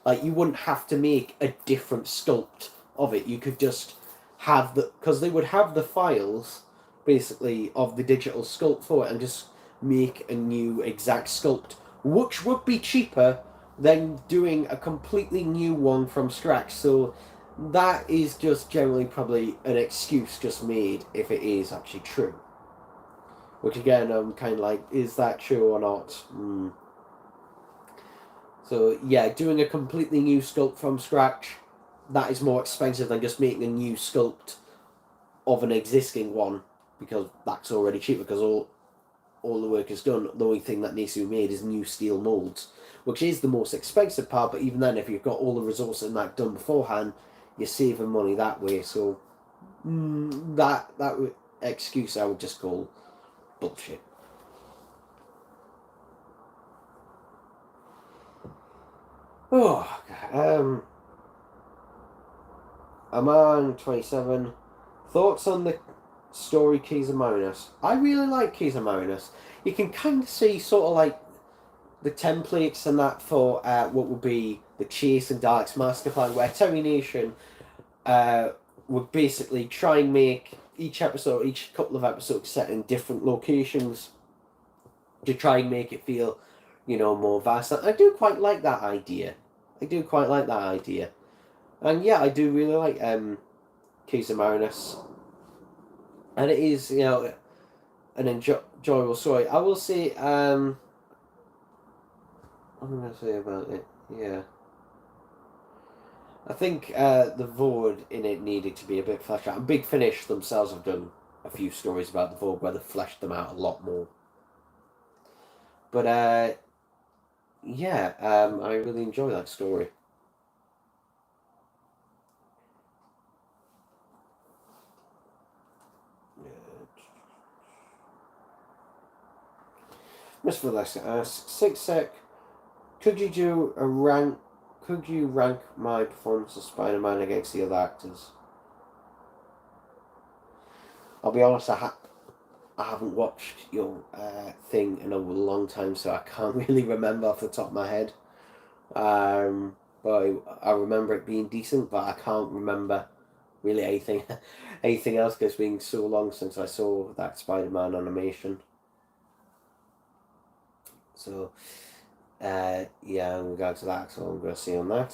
Like, you wouldn't have to make a different sculpt of it. You could just have because they would have the files, basically, of the digital sculpt for it and just make a new exact sculpt, which would be cheaper than doing a completely new one from scratch. So that is just generally probably an excuse just made if it is actually true. Which again, I'm kind of like, is that true or not? So yeah, doing a completely new sculpt from scratch, that is more expensive than just making a new sculpt of an existing one, because that's already cheaper, because all the work is done. The only thing that needs to be made is new steel molds, which is the most expensive part. But even then, if you've got all the resources and that done beforehand, you're saving money that way. So that excuse I would just call bullshit. Oh, I'm on 27. Thoughts on the story Keys of Marinus? I really like Keys of Marinus. You can kind of see sort of like the templates and that for what would be the Chase and Dark's master plan, where Terry Nation would basically try and make each couple of episodes set in different locations to try and make it feel, more vast. I do quite like that idea. And yeah, I do really like Keys of Marinus. And it is, an enjoyable story. I will say, what am I going to say about it? Yeah. I think the Void in it needed to be a bit fleshed out. And Big Finish themselves have done a few stories about the Void where they've fleshed them out a lot more. But, yeah, I really enjoy that story. Mr. Lester asks, Six Sec, could you rank my performance of Spider-Man against the other actors? I'll be honest, I haven't watched your thing in a long time, so I can't really remember off the top of my head. But I remember it being decent, but I can't remember really anything else because it's been so long since I saw that Spider-Man animation. So, yeah, in regard to that, so I'm going to see on that.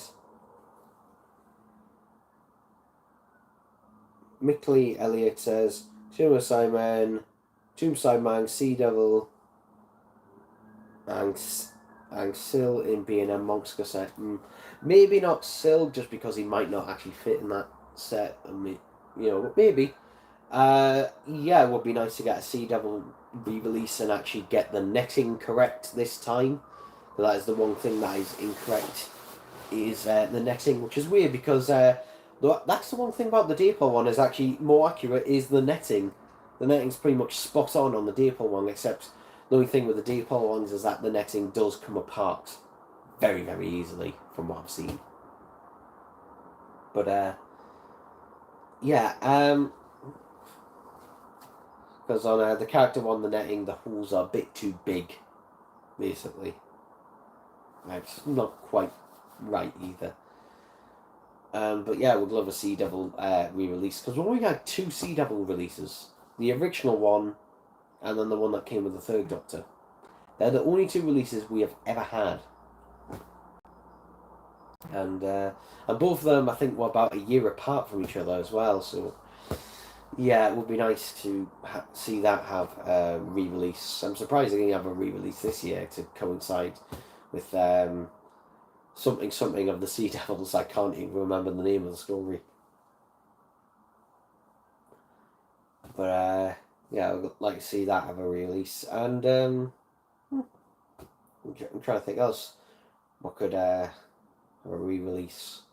Mickley Elliott says, Tombstone Man, Sea Devil, and Syl in B&M Monster set. Maybe not Syl, just because he might not actually fit in that set. But maybe. Yeah, it would be nice to get a Sea Devil re-release and actually get the netting correct this time. That is the one thing that is incorrect, is the netting, which is weird because that's the one thing about the Dapol one is actually more accurate, is the netting. The netting's pretty much spot on the Dapol one, except the only thing with the Dapol ones is that the netting does come apart very, very easily, from what I've seen. But, yeah, because on the character one, the netting, the holes are a bit too big, basically. It's not quite right either. But yeah, we'd love a Sea Devil re-release, because we only had 2 Sea Devil releases. The original one, and then the one that came with the Third Doctor. They're the only 2 releases we have ever had. And both of them, I think, were about a year apart from each other as well, so yeah, it would be nice to see that have a re-release. I'm surprised they didn't have a re-release this year to coincide with something of the Sea Devils. I can't even remember the name of the story. But yeah, I'd like to see that have a release. And I'm trying to think else what could have a re-release.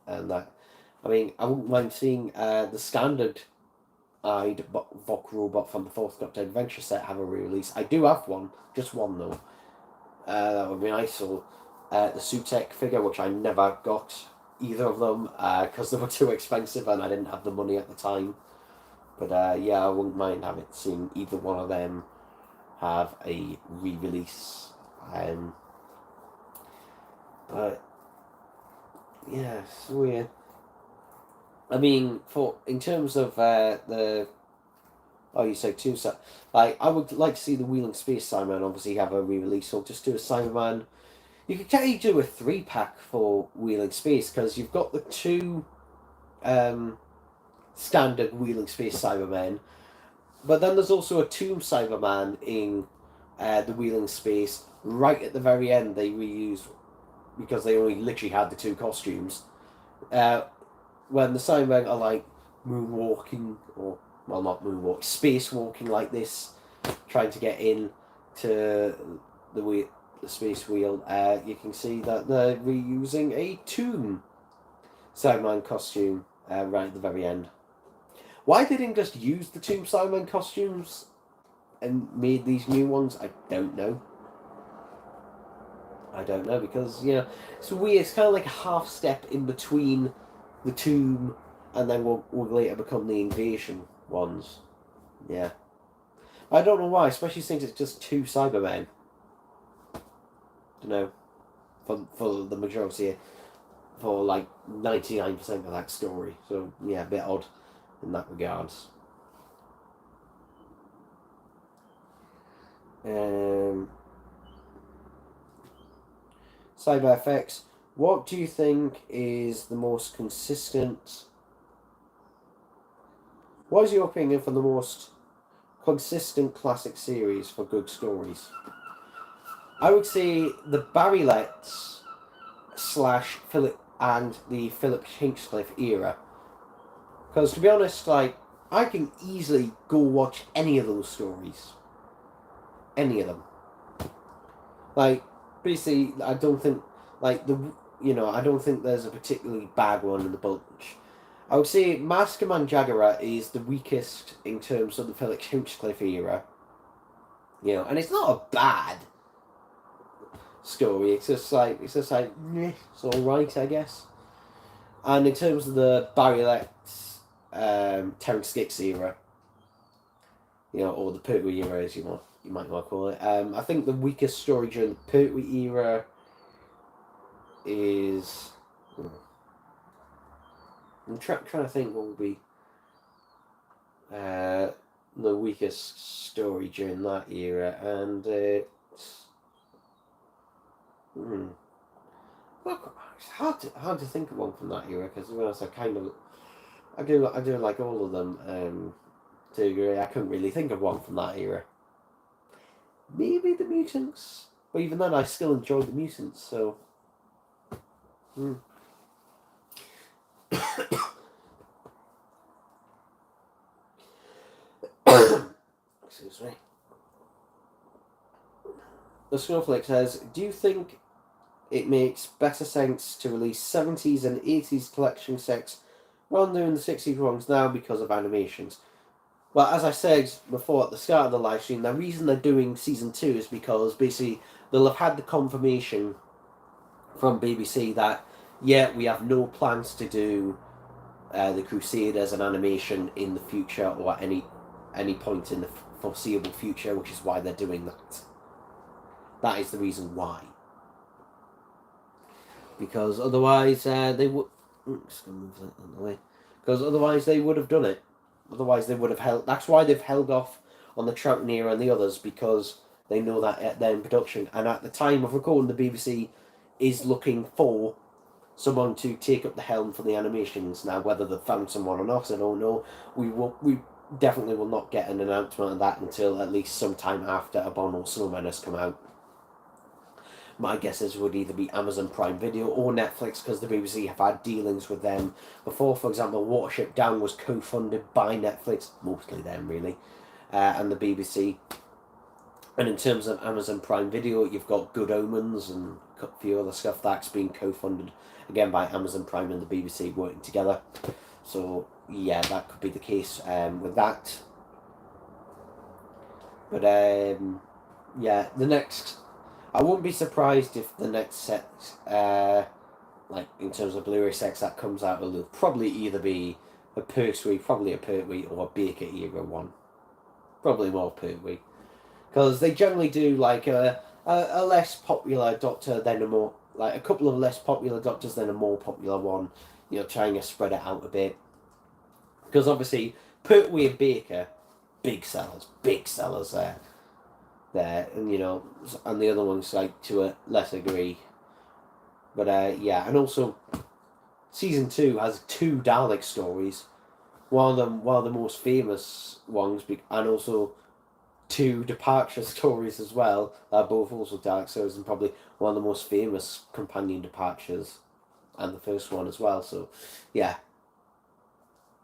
And that, I mean, I wouldn't mind seeing the standard-eyed Vok robot from the 4th Doctor Adventure set have a re-release. I do have one, just one though. That would be nice. So the Sutek figure, which I never got either of them because they were too expensive and I didn't have the money at the time. But yeah, I wouldn't mind seeing either one of them have a re-release. But yeah, it's weird. I mean, in terms of you say 2 set. Like, I would like to see the Wheeling Space Cyberman obviously have a re-release, or just do a Cyberman. You could technically do a 3-pack for Wheeling Space, because you've got the 2 standard Wheeling Space Cybermen, but then there's also a Tomb Cyberman in the Wheeling Space. Right at the very end, they reused, because they only literally had the 2 costumes, when the Cybermen are like moonwalking, or well, not moonwalk, spacewalking like this, trying to get in to the space wheel, you can see that they're reusing a Tomb Cyberman costume right at the very end. Why they didn't just use the Tomb Cyberman costumes and made these new ones, I don't know. I don't know, because, you know, it's weird. It's kind of like a half step in between the Tomb and then will later become the Invasion ones. Yeah. I don't know why, especially since it's just 2 Cybermen. You know, for the majority, for like 99% of that story. So, yeah, a bit odd in that regards. Cyber effects. What do you think is the most consistent? What is your opinion for the most consistent classic series for good stories? I would say the Barry Letts / Philip and the Philip Hinchcliffe era. Because to be honest, like, I can easily go watch any of those stories. Any of them. Like, basically, I don't think, like, I don't think there's a particularly bad one in the bunch. I would say Mask Man Jagara is the weakest in terms of the Philip Hinchcliffe era. You know, and it's not a bad story. It's just like, meh, it's alright, I guess. And in terms of the Barry Letts, Terrence Dicks era, you know, or the Pertwee era, as you might want to call it. I think the weakest story during the Pertwee era is. I'm trying to think what would be the weakest story during that era, and it's. Well, it's hard to think of one from that era, because to be honest, I do like all of them. To a degree, I couldn't really think of one from that era. Maybe the Mutants, but even then, I still enjoyed the Mutants. So. Excuse me. The Snowflake says, do you think it makes better sense to release 70s and 80s collection sets rather than doing the 60s ones now because of animations? Well, as I said before at the start of the live stream, the reason they're doing Season 2 is because basically they'll have had the confirmation from BBC that, yeah, we have no plans to do the Crusaders and animation in the future or at any point in the foreseeable future, which is why they're doing that. That is the reason why. Because otherwise they would. Just gonna move that out of the way. Because otherwise they would have done it. Otherwise they would have held. That's why they've held off on the Troughton era and the others, because they know that they're in production. And at the time of recording, the BBC is looking for someone to take up the helm for the animations. Now, whether they've found someone or not, I don't know. We definitely will not get an announcement of that until at least sometime after Abominable Snowman has come out. My guesses would either be Amazon Prime Video or Netflix, because the BBC have had dealings with them before. For example, Watership Down was co-funded by Netflix, mostly them really, and the BBC. And in terms of Amazon Prime Video, you've got Good Omens and a few other stuff that's been co-funded, again, by Amazon Prime and the BBC working together. So, yeah, that could be the case with that. But, yeah, the next... I wouldn't be surprised if the next set, like, in terms of Blu-ray sets that comes out, will probably either be a Pertwee, or a Baker era one. Probably more Pertwee. Because they generally do, like, a less popular Doctor, then a more... Like, a couple of less popular Doctors, then a more popular one. You know, trying to spread it out a bit. Because, obviously, Pertwee and Baker, big sellers there, and you know, and the other one's like to a lesser degree. But yeah, and also Season 2 has 2 Dalek stories, one of the most famous ones, and also 2 departure stories as well. They're both also Dalek stories, and probably one of the most famous companion departures, and the first one as well. So yeah,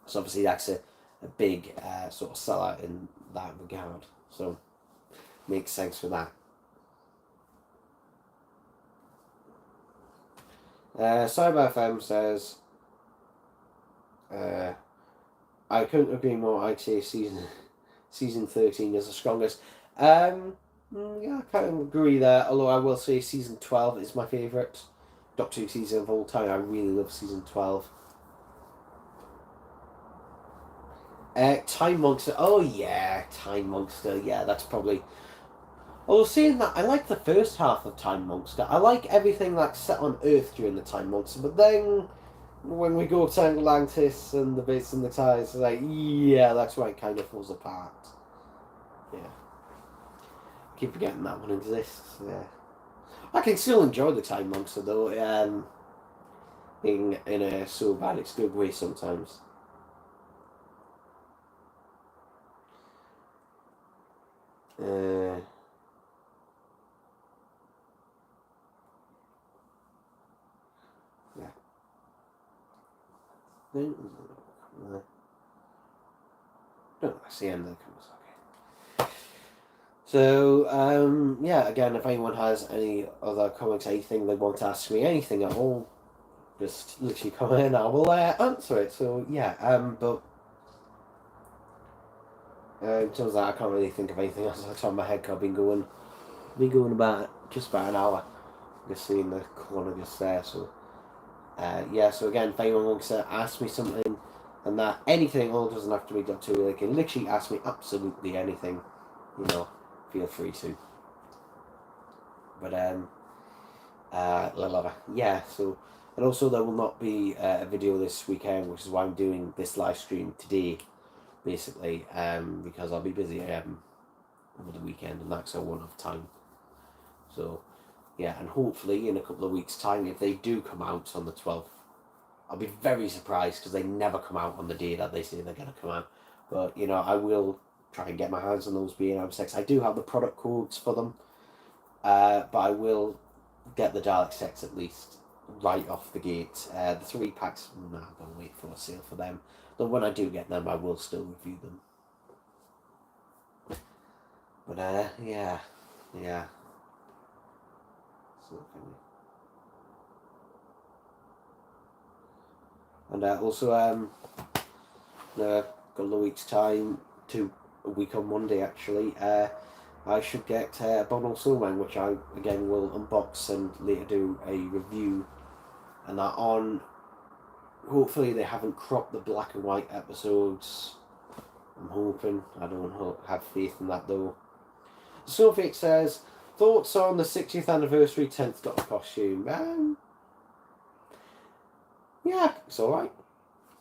so obviously that's a big sort of sellout in that regard. So, makes sense for that. Cyber FM says, I couldn't agree more. I'd say season 13 is the strongest. Yeah, I kind of agree there. Although I will say season 12 is my favourite Doctor Who season of all time. I really love season 12. Time Monster. Oh yeah, Time Monster. Yeah, that's probably. Although saying that, I like the first half of Time Monster. I like everything that's set on Earth during the Time Monster, but then when we go to Atlantis and the bits and the ties, like, yeah, that's where it kind of falls apart. Yeah. Keep forgetting that one exists. Yeah. I can still enjoy the Time Monster though. In a so bad it's good way sometimes. Yeah. No, that's the end of the comments. Okay. So, yeah, again, if anyone has any other comments, anything they want to ask me, anything at all, just literally comment and I will answer it. So, yeah, but in terms of that, I can't really think of anything else off the top of my head. I've been going about just about an hour, just seeing the corner just there. So, yeah. So again, if anyone wants to ask me something, and that anything, all doesn't have to be Doctor Who. They can literally ask me absolutely anything. You know, feel free to. But yeah. So, and also there will not be a video this weekend, which is why I'm doing this live stream today. Basically, because I'll be busy over the weekend and that's a one-off time. So, yeah, and hopefully in a couple of weeks' time, if they do come out on the 12th, I'll be very surprised because they never come out on the day that they say they're going to come out. But, you know, I will try and get my hands on those B&M sets. I do have the product codes for them, but I will get the Dalek sets at least right off the gate. The 3 packs, no, I'm going to wait for a sale for them. But when I do get them, I will still review them. But, yeah. And also, in a couple of weeks' time, a week on Monday actually, I should get Bono Soulman, which I again will unbox and later do a review. And that on. Hopefully they haven't cropped the black and white episodes. I'm hoping. I don't have faith in that though. Sophie says, thoughts on the 60th anniversary 10th Doctor costume? Yeah, it's alright.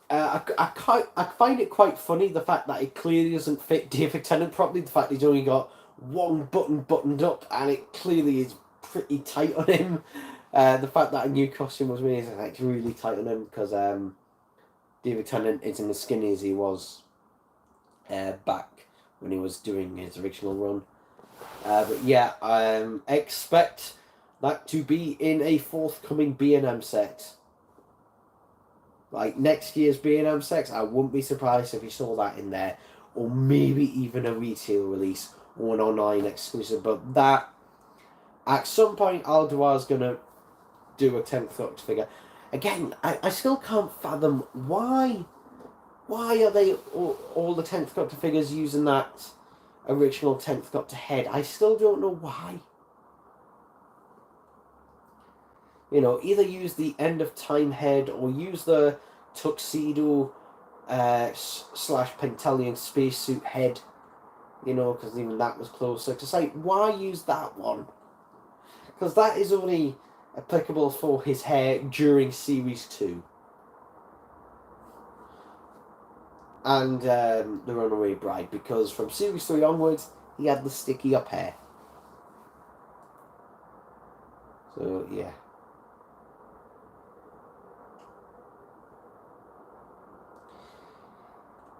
I find it quite funny, the fact that it clearly doesn't fit David Tennant properly, the fact he's only got one button buttoned up and it clearly is pretty tight on him. The fact that a new costume was made is like really tight on him because David Tennant isn't as skinny as he was back when he was doing his original run. But yeah, expect that to be in a forthcoming B&M set. Like next year's B&M set, I wouldn't be surprised if you saw that in there. Or maybe even a retail release or an online exclusive. But that, at some point, Alduar's going to do a 10th Doctor figure. Again, I still can't fathom why are they all the 10th Doctor figures using that original 10th Doctor head. I still don't know why. You know, either use the End of Time head or use the tuxedo / Pentelian spacesuit head. You know, because even that was closer. Just like, why use that one? Because that is only applicable for his hair during Series 2. And The Runaway Bride, because from Series 3 onwards, he had the sticky up hair. So, yeah.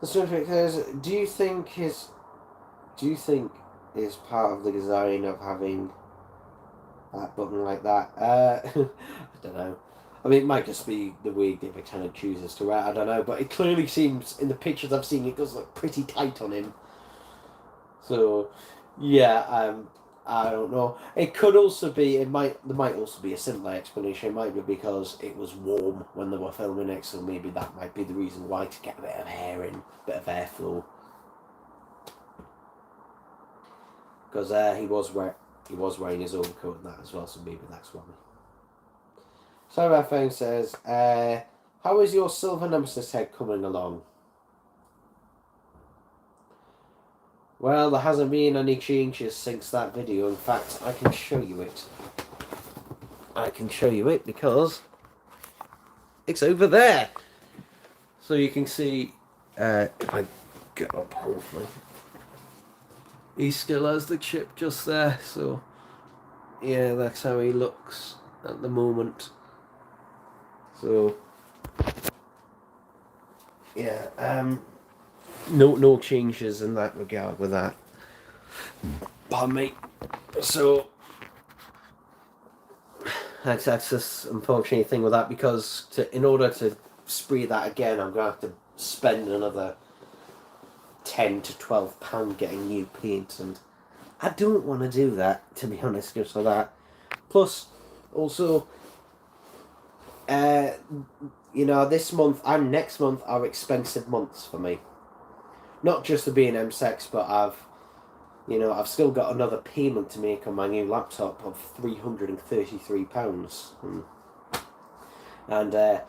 The subject says, do you think is part of the design of having that button like that? I don't know. I mean, it might just be the way David Tennant chooses to wear it, I don't know, but it clearly seems, in the pictures I've seen, it does look pretty tight on him. So, yeah, I don't know. It could also be. There might also be a simpler explanation. It might be because it was warm when they were filming it, so maybe that might be the reason why, to get a bit of air in, a bit of airflow. Because he was wearing his overcoat and that as well, so maybe that's why. So my phone says, "How is your Silver Nemesis head coming along?" Well, there hasn't been any changes since that video. In fact, I can show you it. I can show you it because it's over there. So you can see, if I get up, hopefully. He still has the chip just there, so yeah, that's how he looks at the moment. So yeah, no changes in that regard with that. Pardon me. So that's this unfortunate thing with that, because in order to spray that again, I'm gonna have to spend another £10 to £12 getting new paint, and I don't want to do that, to be honest, just for that. Plus, also, this month and next month are expensive months for me. Not just the B&M sex, but I've still got another payment to make on my new laptop of £333. And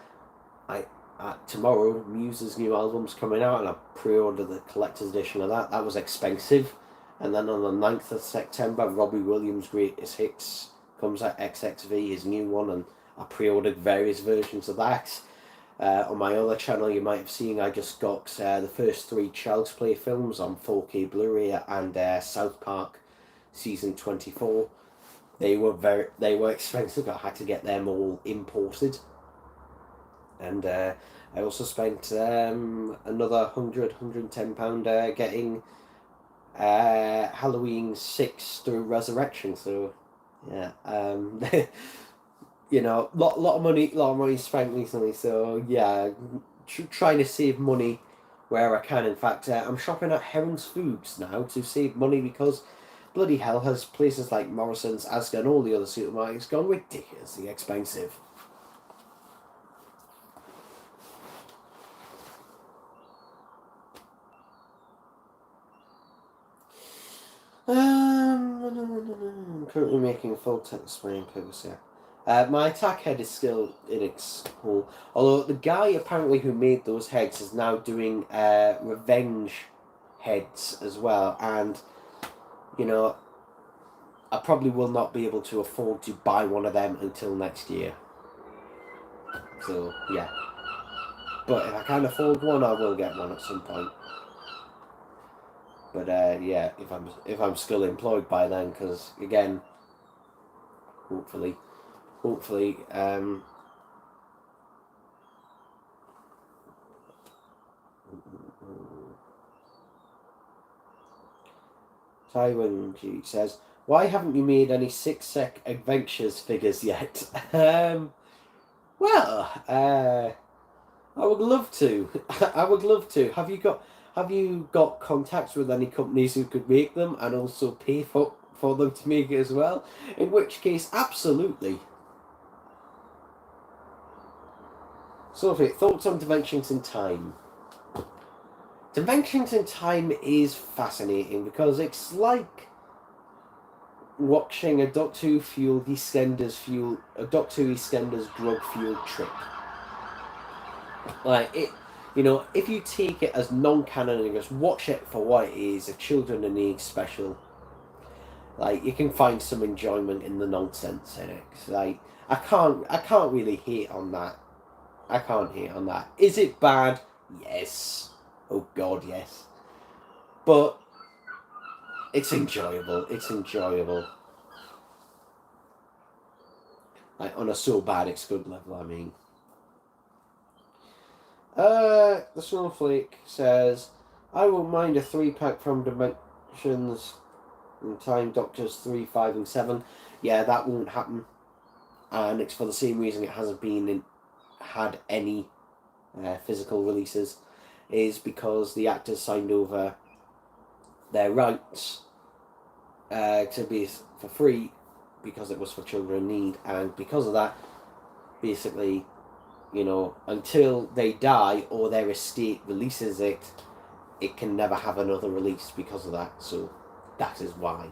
tomorrow, Muse's new album's coming out, and I pre-ordered the collector's edition of that. That was expensive. And then on the 9th of September, Robbie Williams' Greatest Hits comes out, XXV, his new one, and I pre-ordered various versions of that. On my other channel, you might have seen I just got the first 3 Child's Play films on 4K Blu-ray, and South Park Season 24. They were expensive. I had to get them all imported. And I also spent another £110 getting Halloween 6 through Resurrection. So yeah, lot of money spent recently. So yeah, trying to save money where I can. In fact, I'm shopping at Heron's Foods now to save money, because bloody hell has places like Morrison's, Asda, and all the other supermarkets gone ridiculously expensive. I'm currently making full text spraying purpose here. My attack head is still in its hole. Although the guy apparently who made those heads is now doing revenge heads as well. And, I probably will not be able to afford to buy one of them until next year. So, yeah. But if I can afford one, I will get one at some point. But yeah, if I'm still employed by then, because again, hopefully, Tywin G says, "Why haven't you made any Six Sec Adventures figures yet?" Well, I would love to. I would love to. Have you got contacts with any companies who could make them and also pay for them to make it as well? In which case, absolutely. Sophie, thoughts on Dimensions in Time? Dimensions in Time is fascinating because it's like watching a Doctor Who EastEnders drug fueled trip. Like it, if you take it as non-canon and just watch it for what it is, a children in need special, like you can find some enjoyment in the nonsense in it. Like I can't really hate on that. I can't hate on that. Is it bad? Yes. Oh God, yes. But it's enjoyable. It's enjoyable. Like on a so bad it's good level, I mean. The Snowflake says, "I won't mind a 3-pack from Dimensions in Time, Doctors 3, 5 and 7. Yeah, that won't happen. And it's for the same reason it hasn't had any physical releases, is because the actors signed over their rights to be for free because it was for children in need, and because of that, basically, you know, until they die or their estate releases it, it can never have another release because of that. So that is why.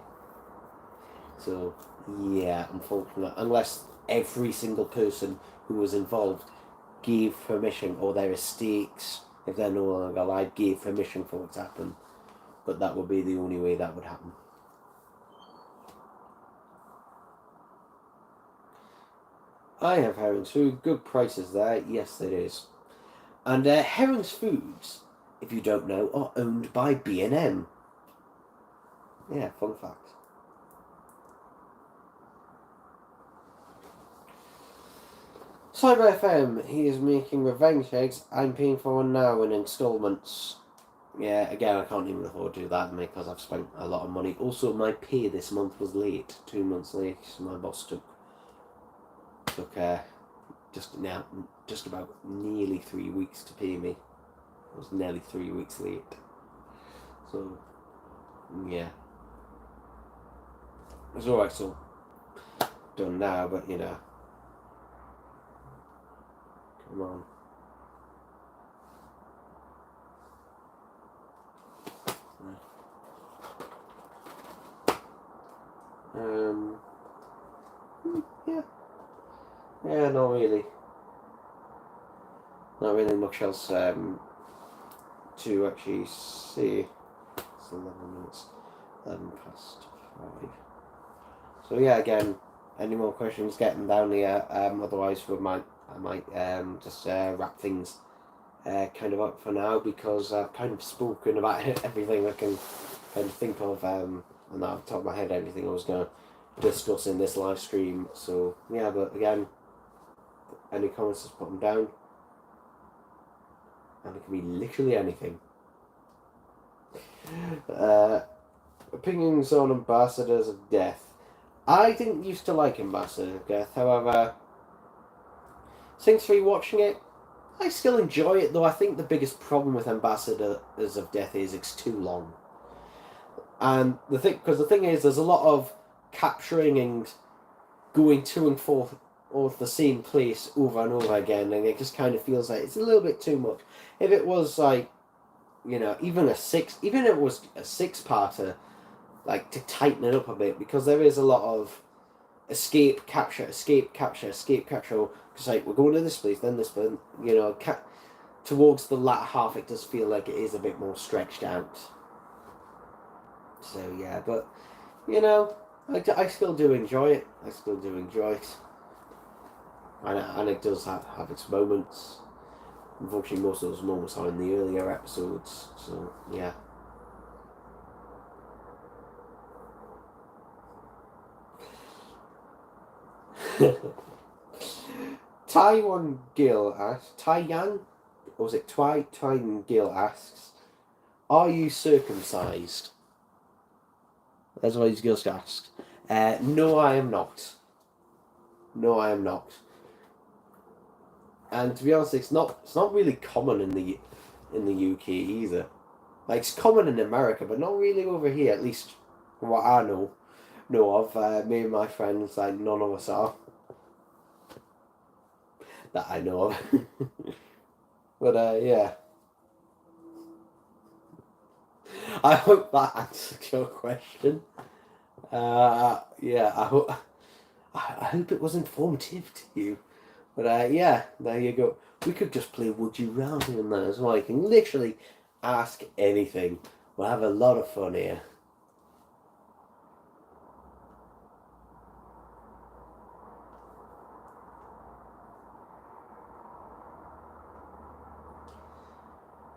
So yeah, unfortunately, unless every single person who was involved gave permission, or their estates, if they're no longer alive, gave permission for it to happen, but that would be the only way that would happen. I have Herring's Food, good prices there, yes it is. And Herring's Foods, if you don't know, are owned by B&M. Yeah, fun fact. Cyber FM, he is making revenge eggs. I'm paying for one now in installments. Yeah, again, I can't even afford to do that because I've spent a lot of money. Also, my pay this month was late, 2 months late. So my boss took just about nearly 3 weeks to pay me. I was nearly 3 weeks late. So, yeah. It's alright, so done now, but you know. Come on. Yeah. Yeah, not really. Not really much else to actually see. It's 11 minutes. 11 past 5. So yeah, again, any more questions, get them down here. Otherwise, I might just wrap things kind of up for now, because I've kind of spoken about everything I can kind of think of, and off the top of my head, everything I was going to discuss in this live stream. So yeah, but again, any comments, just put them down, and it can be literally anything. Opinions on Ambassadors of Death. I didn't used to like Ambassadors of Death, however, since rewatching it, I still enjoy it, though I think the biggest problem with Ambassadors of Death is it's too long. And the thing is, there's a lot of capturing and going to and forth of the same place over and over again, and it just kind of feels like it's a little bit too much. If it was like, you know, even if it was a 6-parter, like, to tighten it up a bit, because there is a lot of escape, capture, because like, we're going to this place, then this place, you know, towards the latter half, it does feel like it is a bit more stretched out. So yeah, but you know, I still do enjoy it. And it does have its moments. Unfortunately, most of those moments are in the earlier episodes. So yeah. Taiwan Gill asks, Taiyan, or was it Taiwan Gill asks, are you circumcised? That's what his girls asked. No, I am not. No, I am not. And to be honest, it's not really common in the UK either. Like, it's common in America, but not really over here. At least from what I know of. Me and my friends, like, none of us are that I know of. But yeah. I hope that answers your question. Yeah, I hope it was informative to you. But yeah, there you go. We could just play Would You Rather in there as well. You can literally ask anything. We'll have a lot of fun here.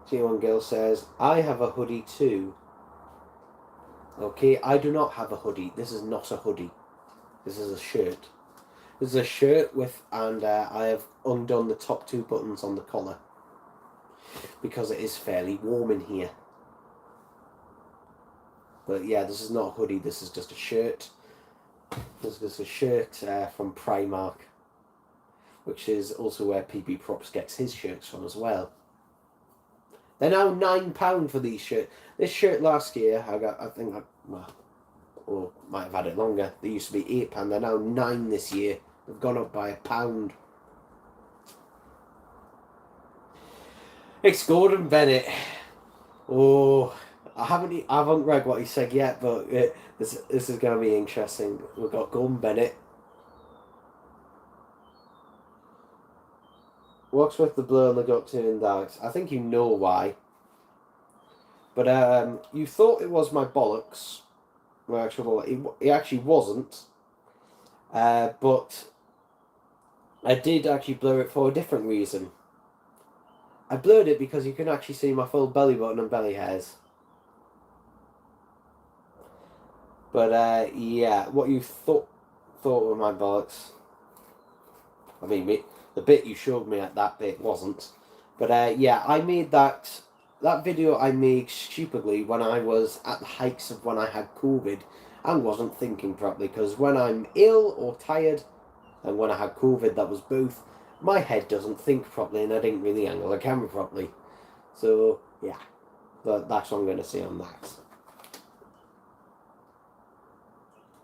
G1 Girl says, I have a hoodie too. Okay, I do not have a hoodie. This is not a hoodie. This is a shirt. This is a shirt and I have undone the top 2 buttons on the collar, because it is fairly warm in here. But yeah, this is not a hoodie, this is just a shirt. This is a shirt from Primark, which is also where PB Props gets his shirts from as well. They're now £9 for these shirts. This shirt last year, or might have had it longer. They used to be £8. They're now £9 this year. They've gone up by £1. It's Gordon Bennett. Oh, I haven't read what he said yet, but this is going to be interesting. We've got Gordon Bennett. What's with the blur on the gut turning dark? I think you know why. But you thought it was my bollocks. Well, actually, it actually wasn't. But I did actually blur it for a different reason. I blurred it because you can actually see my full belly button and belly hairs. But yeah, what you thought were my bollocks. I mean, the bit you showed me at that bit wasn't. But yeah, I made that video I made stupidly when I was at the heights of when I had COVID and wasn't thinking properly, because when I'm ill or tired, and when I had COVID, that was both, my head doesn't think properly and I didn't really angle the camera properly. So yeah, but that's what I'm going to say on that.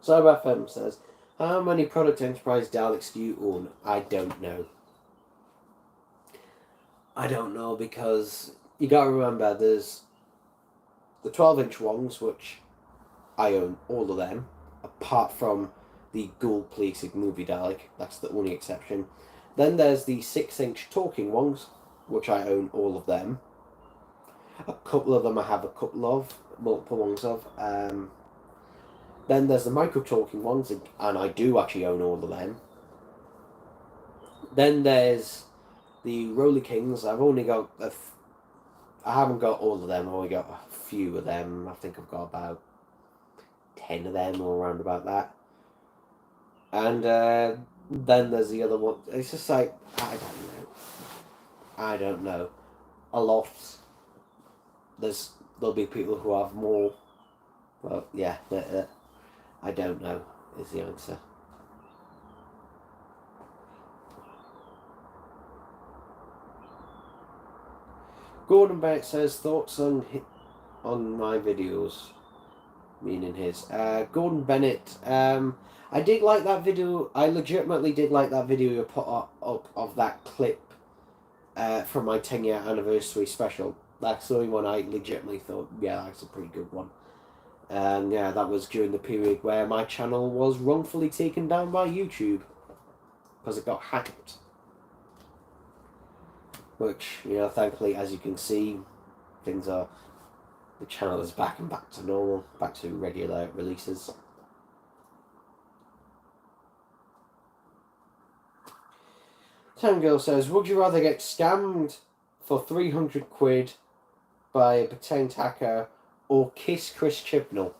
Cyber FM says, how many Product Enterprise Daleks do you own? I don't know. I don't know, because you gotta remember there's the 12-inch ones, which I own all of them, apart from the gold-plated movie Dalek. That's the only exception. Then there's the 6-inch talking ones, which I own all of them. A couple of them I have multiple ones of. Then there's the micro-talking ones, and I do actually own all of them. Then there's the Roller Kings. I've only got I haven't got all of them. I've only got a few of them. I think I've got about 10 of them, or around about that. And then there's the other one. It's just like, I don't know. A lot. There'll be people who have more. Well, yeah, I don't know is the answer. Gordon Bennett says, thoughts on my videos, meaning his. Gordon Bennett, I did like that video. I legitimately did like that video you put up of that clip from my 10-year anniversary special. That's the only one I legitimately thought, yeah, that's a pretty good one. And yeah, that was during the period where my channel was wrongfully taken down by YouTube because it got hacked. Which, you know, thankfully, as you can see, the channel is back to normal, back to regular releases. Tangirl says, would you rather get scammed for 300 quid by a pretend hacker or kiss Chris Chibnall?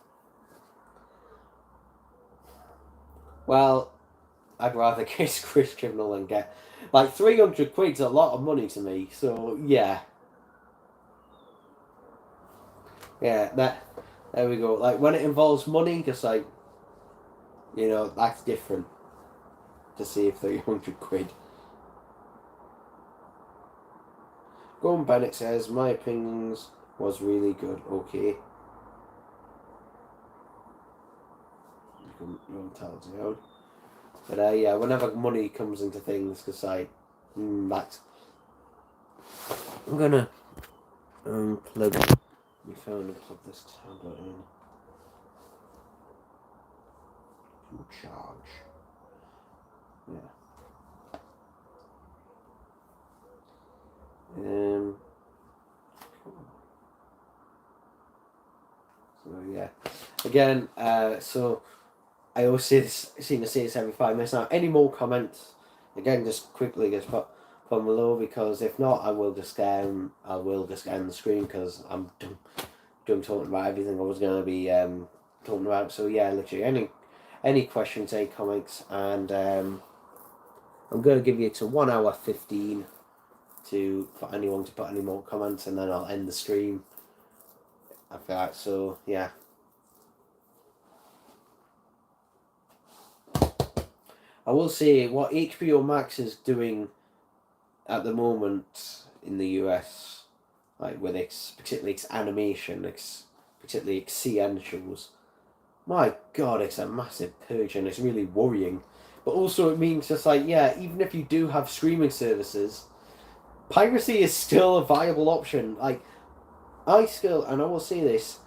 Well, I'd rather kiss Chris Chibnall than get... Like, 300 quid's a lot of money to me, so yeah. Yeah, there we go. Like, when it involves money, just like, you know, that's different to see if 300 quid. Gordon Bennett says, my opinions was really good. Okay. You can tell it's your own. But yeah, whenever money comes into things, because that's... I'm gonna plug my phone and plug this tablet in to charge. Yeah. So yeah, again, so I always seem to say this every 5 minutes now. Any more comments? Again, just quickly just put them below, because if not, I will just end the screen, because I'm done talking about everything I was going to be talking about. So yeah, literally any questions, any comments, and I'm going to give you to 1 hour 15 for anyone to put any more comments, and then I'll end the stream after that. So yeah. I will say what HBO Max is doing at the moment in the US like with particularly its animation, particularly its CN shows. My God, it's a massive purge, and it's really worrying. But also, it means just like, yeah, even if you do have streaming services, piracy is still a viable option. Like, and I will say this,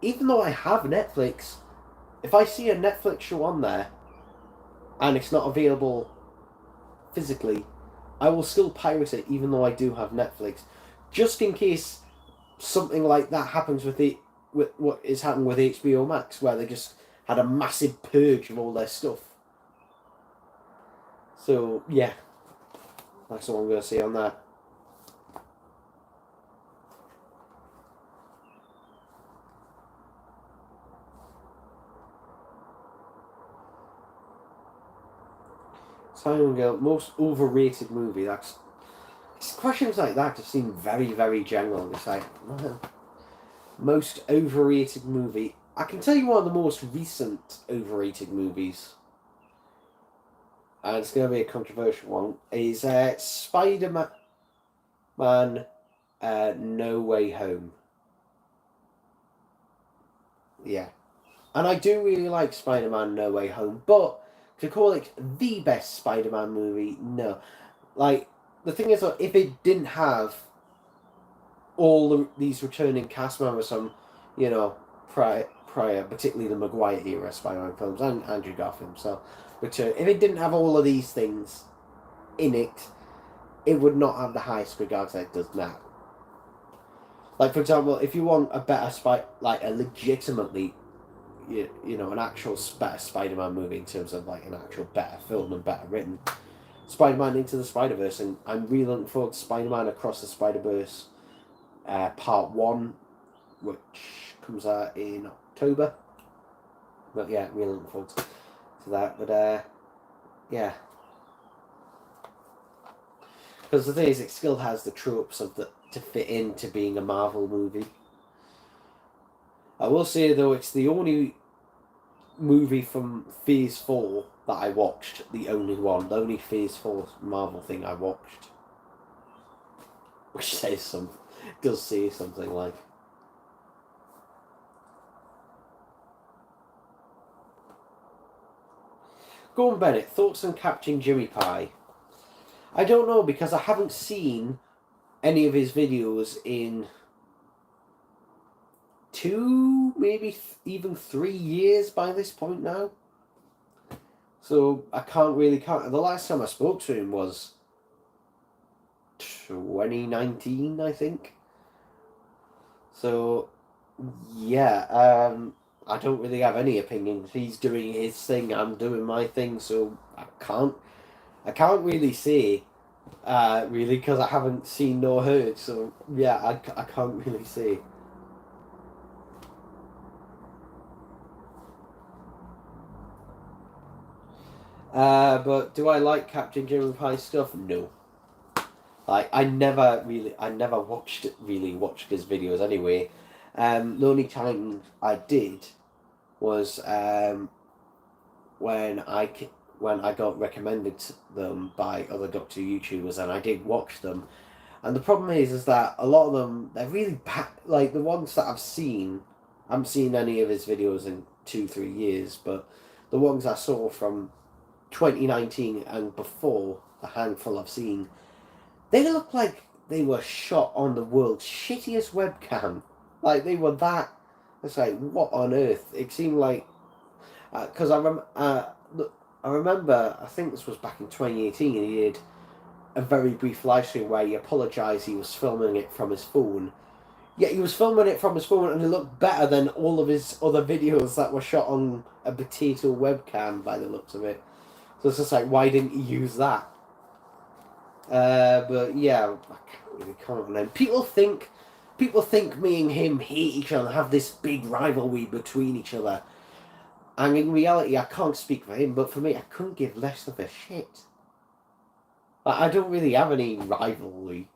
even though I have Netflix, if I see a Netflix show on there and it's not available physically, I will still pirate it even though I do have Netflix, just in case something like that happens with what is happening with HBO Max, where they just had a massive purge of all their stuff. So yeah, that's all I'm going to say on that. Simon Girl, most overrated movie. That's questions like that just seem very, very general. It's like, well, most overrated movie. I can tell you one of the most recent overrated movies, and it's going to be a controversial one, is Spider-Man No Way Home. Yeah. And I do really like Spider-Man No Way Home, but to call it the best Spider-Man movie, no. Like, the thing is, if it didn't have all these returning cast members from, prior, particularly the Maguire era Spider-Man films and Andrew Garfield himself, return. If it didn't have all of these things in it, it would not have the highest regards that it does now. Like, for example, if you want a better like a legitimately, an actual better Spider-Man movie in terms of like an actual better film and better written, Spider-Man Into the Spider-Verse, and I'm really looking forward to Spider-Man Across the Spider-Verse Part 1, which comes out in October. But yeah, really looking forward to that. But yeah. Because the thing is, it still has the tropes to fit into being a Marvel movie. I will say, though, it's the only movie from Phase 4 that I watched. The only Phase 4 Marvel thing I watched. Which does say something like. Gordon Bennett, thoughts on Captain Jimmy Pie? I don't know, because I haven't seen any of his videos in 2, maybe even 3 years by this point now. So I can't really count. The last time I spoke to him was 2019, I think. So yeah, I don't really have any opinions. He's doing his thing, I'm doing my thing, so I can't really say, really, because I haven't seen nor heard. So yeah, I can't really say. But do I like Captain Jimmy Pie stuff? No. Like, I never watched his videos anyway. The only time I did was when I got recommended them by other Doctor YouTubers, and I did watch them. And the problem is that a lot of them, they're really bad. Like, the ones that I've seen, I haven't seen any of his videos in 2-3 years, but the ones I saw from 2019 and before, the handful I've seen, they look like they were shot on the world's shittiest webcam. Like, they were that. It's like, what on earth? It seemed like. Because I remember, I think this was back in 2018, and he did a very brief live stream where he apologised he was filming it from his phone. Yet he was filming it from his phone, and it looked better than all of his other videos that were shot on a potato webcam by the looks of it. So it's just like, why didn't he use that? But yeah, I can't really comment on him. People think me and him hate each other, have this big rivalry between each other. And in reality, I can't speak for him, but for me, I couldn't give less of a shit. I don't really have any rivalry.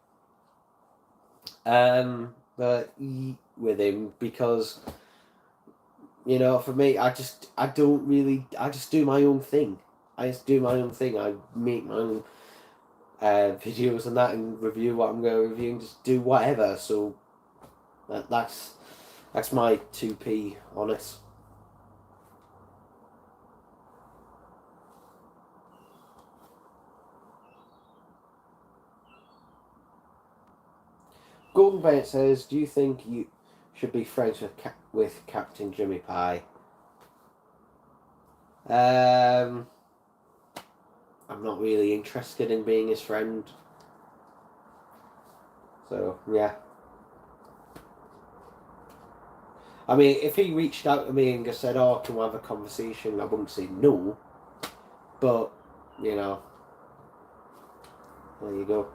But with him, because, for me, I just do my own thing. I make my own videos and that, and review what I'm going to review, and just do whatever. So that's my 2p on it. Golden Bennett says, do you think you should be friends with Captain Jimmy Pie? I'm not really interested in being his friend. So, yeah. I mean, if he reached out to me and just said, oh, can we have a conversation? I wouldn't say no. But, you know, there you go.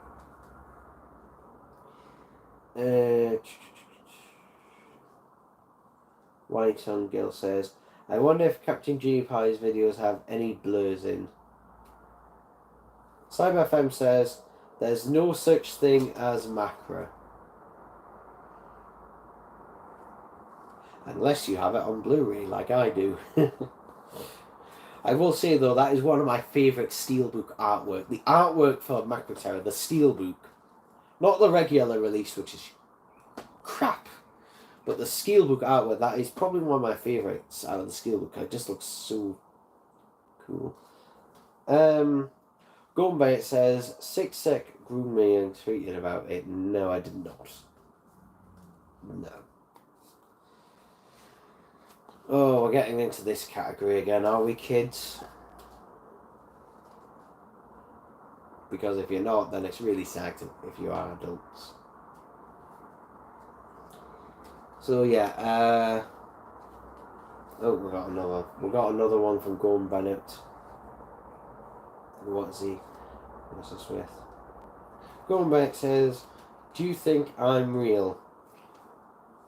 White on Gill says, I wonder if Captain Jimmy Pie's videos have any blurs in. CyberFM says, there's no such thing as macro. Unless you have it on Blu-ray like I do. I will say though, that is one of my favourite Steelbook artwork. The artwork for Macro Terror, the Steelbook. Not the regular release, which is crap. But the Steelbook artwork, that is probably one of my favourites out of the Steelbook. It just looks so cool. Golden Bennett says, Sick groomed me and tweeted about it. No, I did not. No. Oh, we're getting into this category again, are we, kids? Because if you're not, then it's really sad if you are adults. So yeah, oh, we got another one from Golden Bennett. What's this with? Golden Bennett says, do you think I'm real?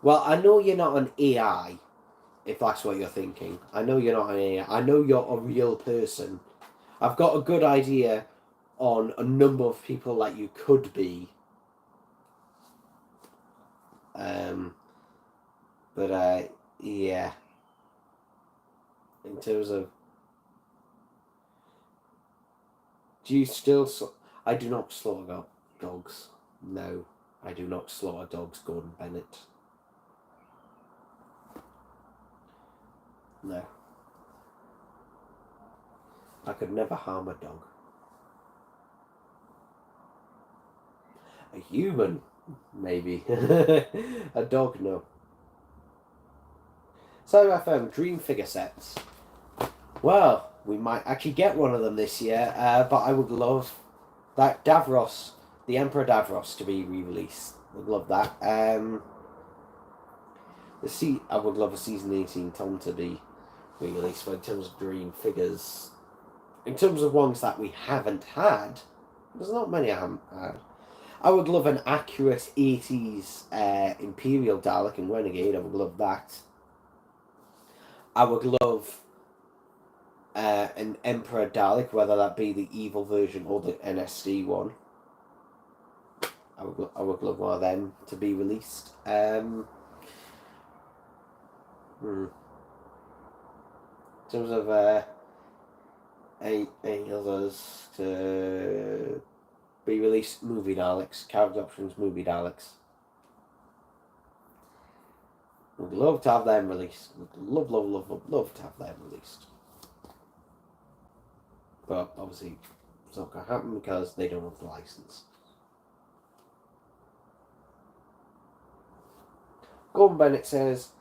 Well, I know you're not an AI, if that's what you're thinking. I know you're not an AI. I know you're a real person. I've got a good idea on a number of people that you could be. But yeah. In terms of, do you still? I do not slaughter dogs. No, I do not slaughter dogs, Gordon Bennett. No. I could never harm a dog. A human, maybe. A dog, no. So FM Dream figure sets. Well, we might actually get one of them this year, but I would love that Davros, the Emperor Davros, to be re-released. Would love that. I would love a season 18 Tom to be re-released. But in terms of Dream figures, in terms of ones that we haven't had, there's not many I haven't had. I would love an accurate 80s Imperial Dalek and Renegade. I would love that. I would love an Emperor Dalek, whether that be the evil version or the NSD one. I would love one of them to be released. In terms of any others to be released, movie Daleks, character options, movie Daleks. Would love to have them released. Would love to have them released. But obviously, it's not going to happen because they don't have the license. Gordon Bennett says,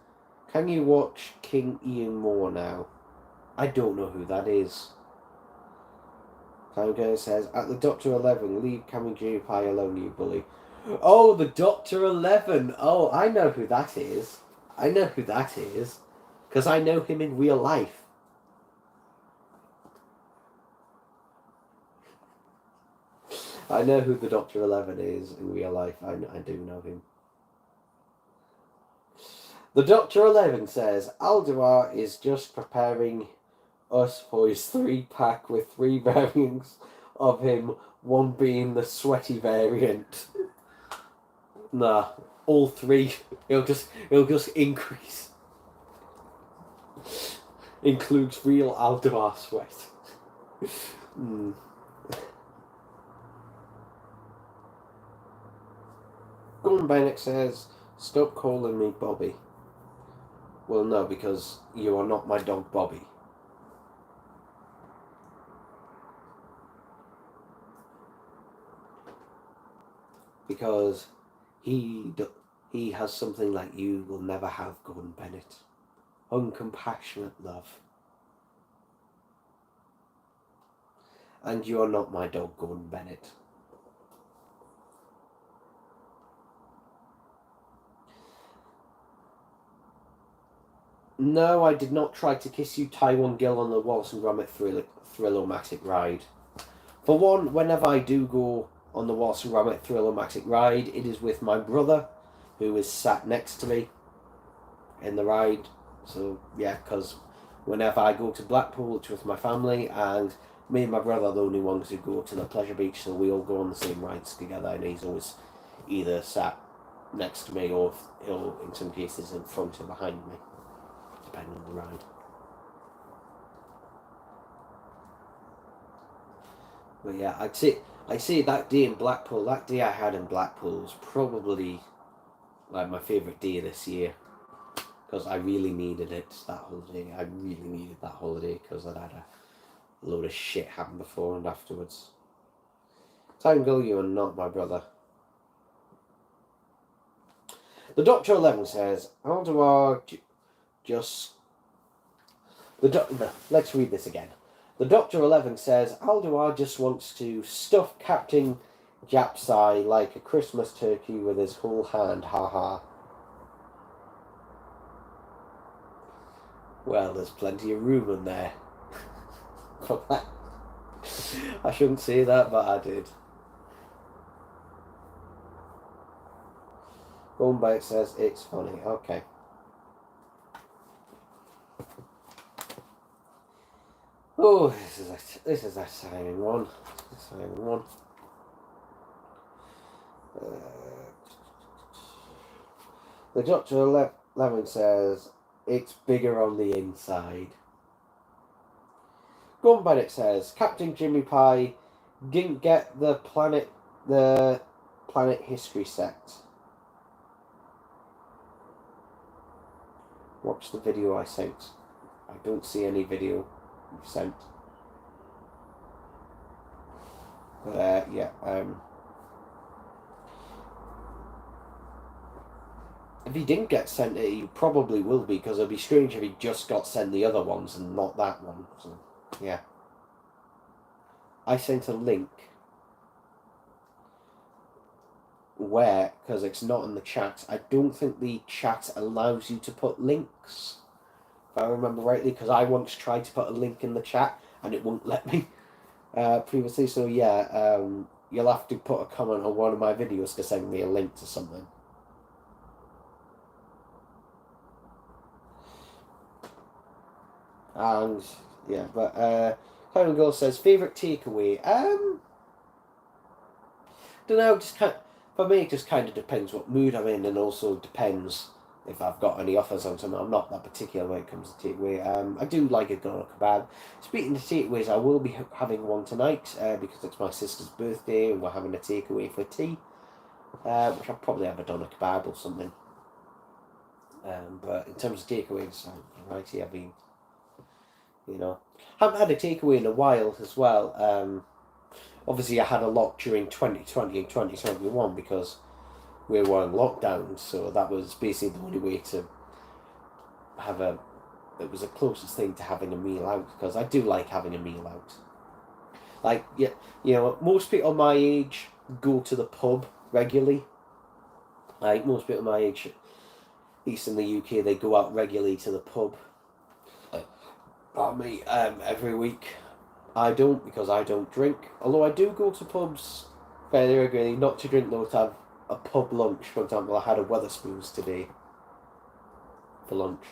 can you watch King Ian Moore now? I don't know who that is. Time says, at the Doctor 11, leave Cammy Junior Pie alone, you bully. Oh, the Doctor 11. Oh, I know who that is. I know who that is. Because I know him in real life. I know who the Doctor 11 is in real life. I do know him. The Doctor 11 says, Alduar is just preparing us for his 3-pack with 3 variants of him, one being the sweaty variant. Nah, all 3. It'll just increase. Includes real Alduar sweat. Gordon Bennett says, stop calling me Bobby. Well, no, because you are not my dog Bobby. Because he has something like you will never have, Gordon Bennett. Uncompassionate love. And you're not my dog, Gordon Bennett. No, I did not try to kiss you, Taiwan Gill, on the Wallace and Gromit Thrill-O-Matic ride. For one, whenever I do go on the Wallace and Gromit Thrill-O-Matic ride, it is with my brother, who is sat next to me in the ride. So, yeah, because whenever I go to Blackpool, it's with my family, and me and my brother are the only ones who go to the pleasure beach, so we all go on the same rides together, and he's always either sat next to me or in some cases in front or behind me, depending on the ride. But yeah, I'd say that day in Blackpool, that day I had in Blackpool was probably like my favourite day this year, because I really needed it, that holiday. I really needed that holiday because I'd had a load of shit happen before and afterwards. Time Girl, you are not my brother. The Doctor 11 says, how do I just... Let's read this again. The Doctor 11 says, Alduar just wants to stuff Captain Japsai like a Christmas turkey with his whole hand, haha. Well, there's plenty of room in there. I shouldn't say that, but I did. Bonebite says, it's funny. Okay. Oh, this is a signing one. The Doctor 11 says, it's bigger on the inside. Gordon Bennett says, Captain Jimmy Pie didn't get the planet history set. Watch the video I sent. I don't see any video you sent. Yeah. If he didn't get sent it, he probably will be, because it'd be strange if he just got sent the other ones and not that one. So, yeah. I sent a link where, because it's not in the chat, I don't think the chat allows you to put links, if I remember rightly, because I once tried to put a link in the chat and it won't let me previously. So yeah, you'll have to put a comment on one of my videos to send me a link to something. And yeah, but Karen Girl says, favourite takeaway? Don't know, just kind of, for me it just kind of depends what mood I'm in, and also depends if I've got any offers on something. I'm not that particular when it comes to takeaway. I do like a doner kebab. Speaking of takeaways, I will be having one tonight because it's my sister's birthday and we're having a takeaway for tea, which I'll probably have a doner kebab or something. But in terms of takeaways, variety, I mean, you know, haven't had a takeaway in a while as well. Obviously, I had a lot during 2020 and 2021 because we were in lockdown, so that was basically the only way to have it was the closest thing to having a meal out, because I do like having a meal out. Like, yeah, you know, most people my age go to the pub regularly. Like, most people my age, at least in the UK, they go out regularly to the pub. Pardon me, every week. I don't, because I don't drink. Although I do go to pubs fairly regularly, not to drink though, to have a pub lunch. For example, I had a Wetherspoons today for lunch.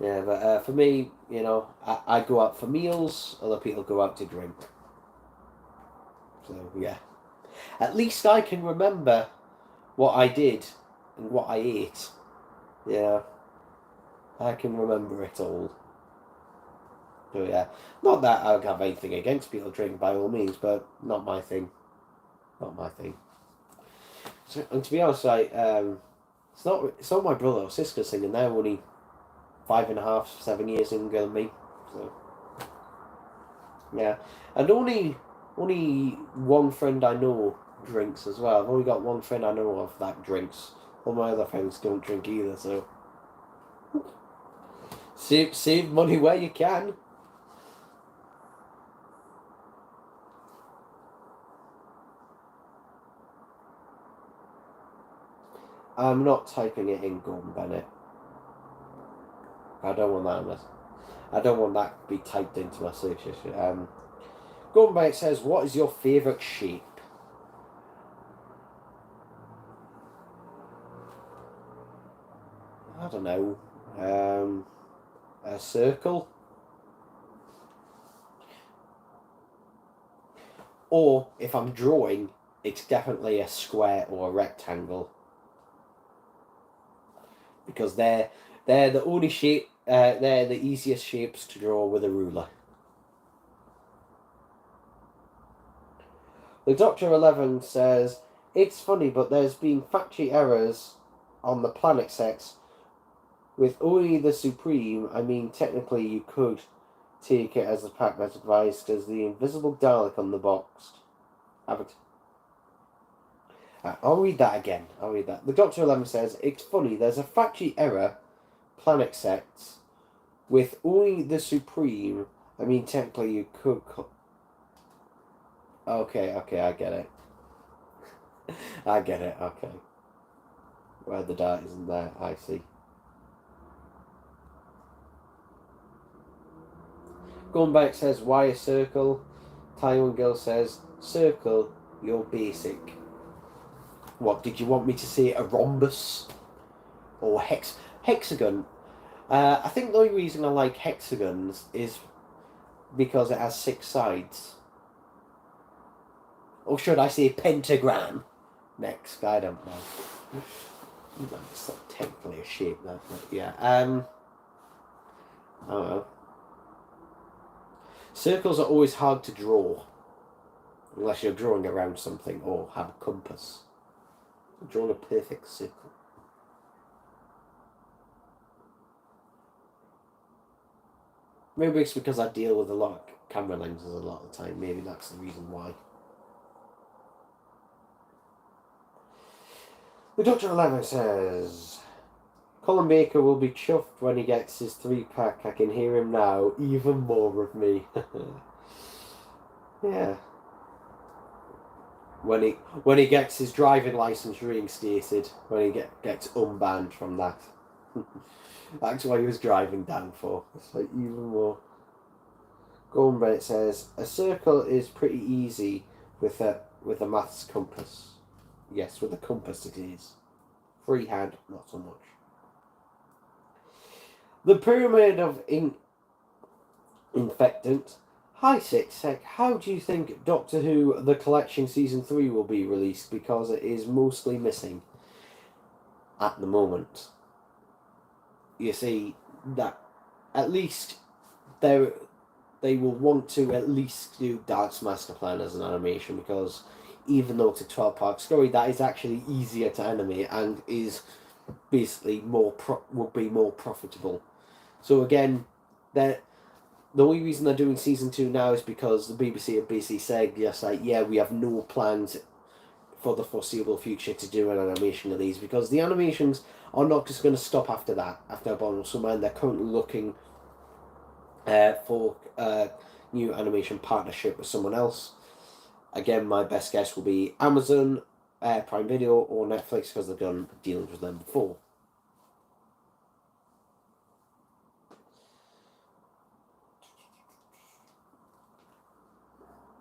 Yeah, but for me, you know, I go out for meals, other people go out to drink. So, yeah. At least I can remember what I did and what I ate. Yeah. I can remember it all. So, yeah. Not that I would have anything against people drinking by all means, but not my thing. Not my thing. And to be honest, it's not my brother or sister singing. They're only 5.5, 7 years younger than me. So yeah, and only one friend I know drinks as well. I've only got one friend I know of that drinks. All my other friends don't drink either. So save money where you can. I'm not typing it in, Gordon Bennett. I don't want that. I don't want that to be typed into my search history. Gordon Bennett says, "What is your favourite shape?" I don't know. A circle, or if I'm drawing, it's definitely a square or a rectangle, because they're the only shape. They're the easiest shapes to draw with a ruler. The Doctor 11 says, "It's funny, but there's been factory errors on the planet sex with only the Supreme. I mean, technically you could take it as a Pac-Man advice because the invisible Dalek on the box. I'll read that again. I'll read that. The Doctor 11 says, "It's funny, there's a factory error planet sex with only the Supreme. I mean, technically you could... Okay, I get it. I get it, okay. Where the dart isn't there, I see. Going back says, "Why a circle?" Taiwan Girl says, "Circle, you're basic." What, did you want me to say a rhombus? Or hexagon? I think the only reason I like hexagons is because it has 6 sides. Or should I say pentagram? Next, I don't know. It's not technically a shape, that, but yeah. I don't know. Circles are always hard to draw. Unless you're drawing around something or have a compass. Drawing a perfect circle. Maybe it's because I deal with a lot of camera lenses a lot of the time. Maybe that's the reason why. The Doctor 11 says, "Colin Baker will be chuffed when he gets his 3-pack. I can hear him now. Even more of me." Yeah. When he gets his driving license reinstated, when he gets unbanned from that. That's what he was driving down for. It's like even more. Golden Bennett says, "A circle is pretty easy with a maths compass." Yes, with a compass it is. Freehand, not so much. The Pyramid of Infectant. Hi Six, how do you think Doctor Who The Collection Season 3 will be released? Because it is mostly missing at the moment. You see, that at least they will want to at least do Dark's Master Plan as an animation, because even though it's a 12-part story, that is actually easier to animate and is basically would be more profitable. So again, the only reason they're doing season 2 now is because the BBC have basically said, yes, like, yeah, we have no plans for the foreseeable future to do an animation of these, because the animations are not just going to stop after that, after Abominable Man. They're currently looking for a new animation partnership with someone else. Again, my best guess will be Amazon, Prime Video, or Netflix, because they've done dealings with them before.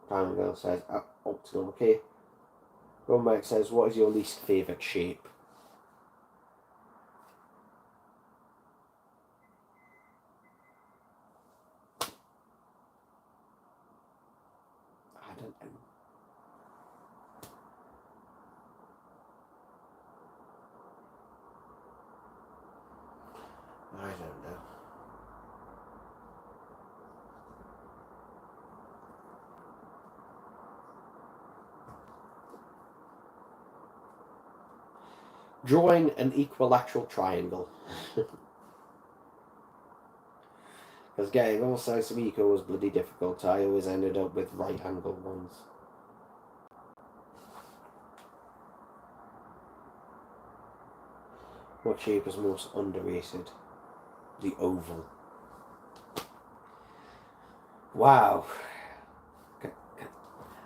Prime Video says, optical, okay. Romac says, "What is your least favourite shape?" I don't know. I don't know. Drawing an equilateral triangle. Because getting all sides to be equal was bloody difficult. I always ended up with right angled ones. What shape is most underrated? The oval. Wow.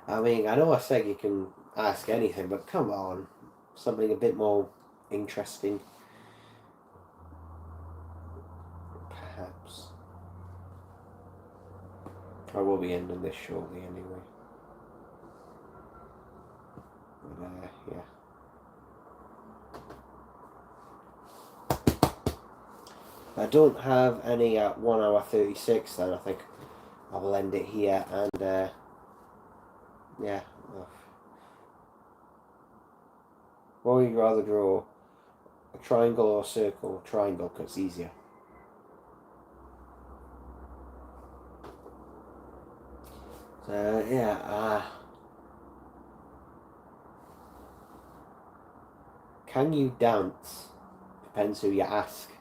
I mean, I know I said you can ask anything, but come on. Something a bit more interesting. Perhaps. I will be ending this shortly anyway. But, yeah. I don't have any at 1 hour 36, then I think I will end it here, and yeah. What would you rather draw? A triangle or a circle? Triangle, because it's easier. So, yeah, can you dance? Depends who you ask.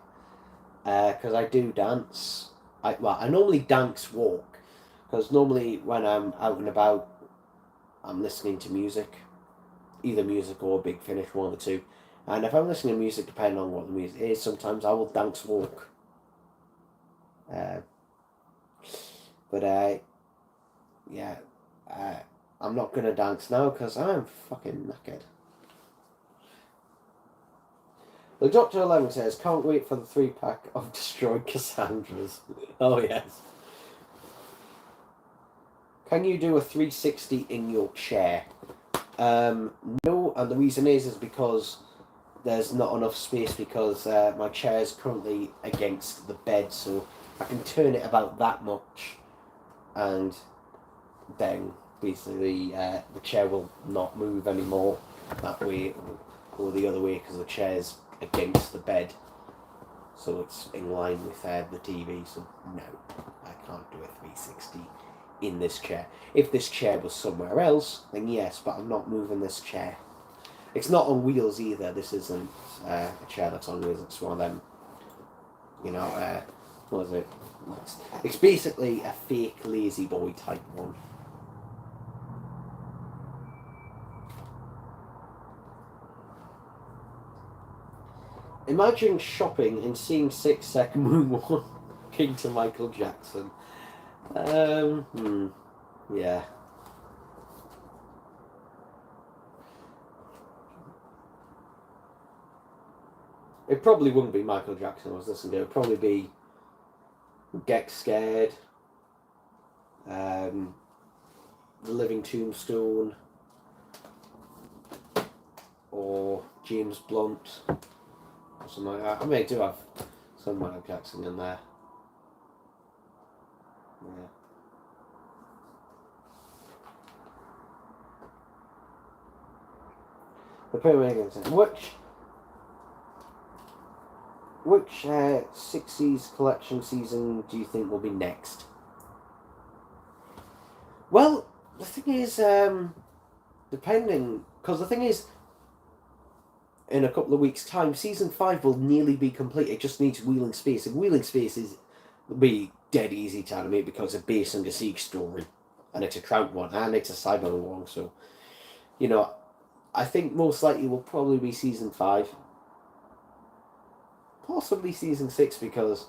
Because I do dance. I normally dance walk. Because normally when I'm out and about, I'm listening to music. Either music or Big Finish, one of the two. And if I'm listening to music, depending on what the music is, sometimes I will dance walk. But yeah, I'm not going to dance now because I'm fucking knackered. The Dr. 11 says, can't wait for the 3-pack of Destroyed Cassandras. Oh, yes. Can you do a 360 in your chair? No, and the reason is because there's not enough space because my chair is currently against the bed, so I can turn it about that much, and then basically the chair will not move anymore that way or the other way because the chair's against the bed, so it's in line with the TV. So no, I can't do a 360 in this chair. If this chair was somewhere else, then yes, but I'm not moving this chair. It's not on wheels either. This isn't a chair that's on wheels. It's one of them, you know, what is it? It's basically a fake lazy boy type one. Imagine shopping and seeing 6 Second Moonwalk King to Michael Jackson. Yeah. It probably wouldn't be Michael Jackson I was listening to. It would probably be Get Scared, The Living Tombstone, or James Blunt, or something like that. I mean, I do have some Michael Jackson in there. Yeah. The Pyramid says, which 60s collection season do you think will be next? Well, the thing is, depending, because the thing is, in a couple of weeks' time, season 5 will nearly be complete. It just needs wheeling space, and wheeling space will be dead easy to animate because it's based on the Siege story, and it's a Trout one, and it's a Cyberman one. So, you know, I think most likely will probably be season 5. Possibly season 6 because,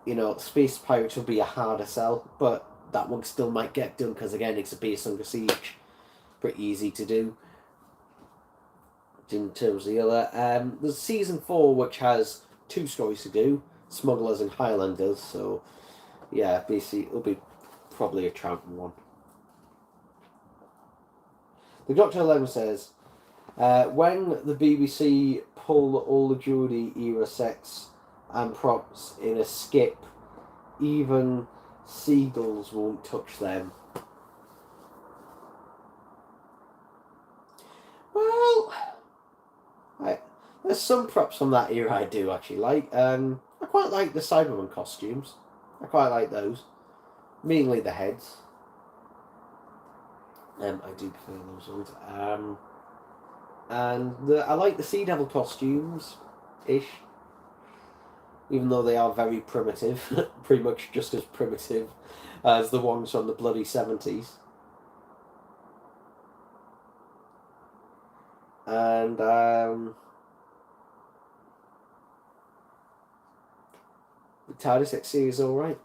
you know, Space Pirates will be a harder sell, but that one still might get done because, again, it's based on the Siege. Pretty easy to do. In terms of the other, there's season 4 which has 2 stories to do, Smugglers and Highlanders, so yeah, basically it'll be probably a Trout one. The Dr. 11 says, when the BBC pull all the Geordie era sets and props in a skip, even seagulls won't touch them. Well, there's some props from that era I do actually like. I quite like the Cyberman costumes. I quite like those. Mainly the heads. I do prefer those ones. And I like the Sea Devil costumes-ish. Even though they are very primitive. Pretty much just as primitive as the ones from the bloody 70s. And the TARDIS X series is alright.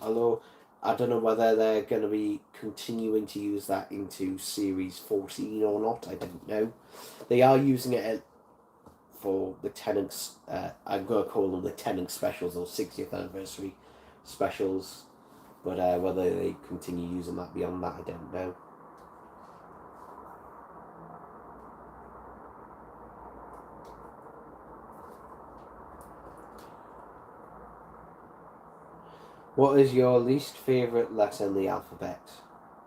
Although I don't know whether they're going to be continuing to use that into Series 14 or not. I don't know. They are using it for the Tennant, I'm going to call them the Tennant specials or 60th anniversary specials. But whether they continue using that beyond that, I don't know. What is your least favourite letter in the alphabet?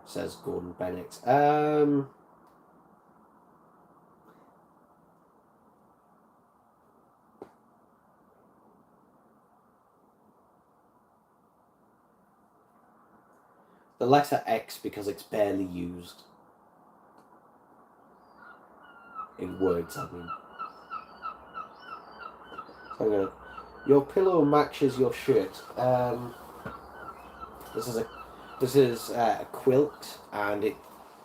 Says Gordon Bennett. The letter X, because it's barely used. In words, I mean. So your pillow matches your shirt. This is a quilt, and it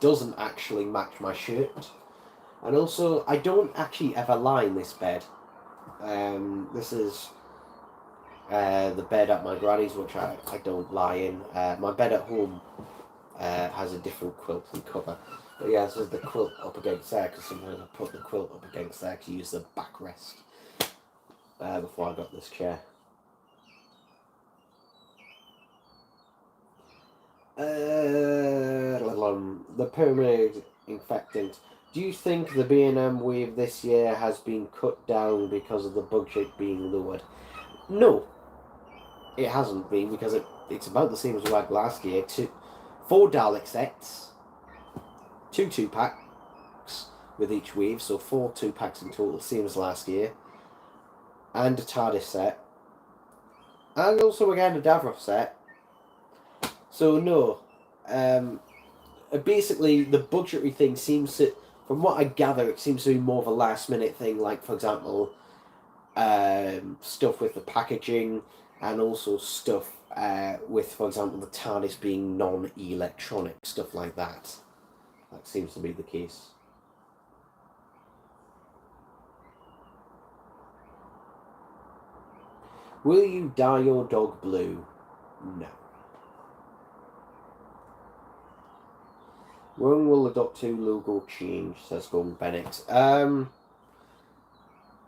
doesn't actually match my shirt. And also, I don't actually ever lie in this bed. This is the bed at my granny's, which I don't lie in. My bed at home has a different quilt and cover. But yeah, this is the quilt up against there, because sometimes I put the quilt up against there to use the backrest before I got this chair. The pyramid infectant. Do you think the B&M wave this year has been cut down because of the budget being lowered? No, it hasn't been, because it's about the same as we had last year. 4 Dalek sets, 2 2-packs with each wave, so 4 2-packs in total, same as last year, and a TARDIS set, and also again a Davros set. So no, basically the budgetary thing seems to, from what I gather, it seems to be more of a last minute thing. Like for example, stuff with the packaging, and also stuff with, for example, the TARDIS being non-electronic, stuff like that. That seems to be the case. Will you dye your dog blue? No. When will the Doctor Who logo change? Says Gordon Bennett.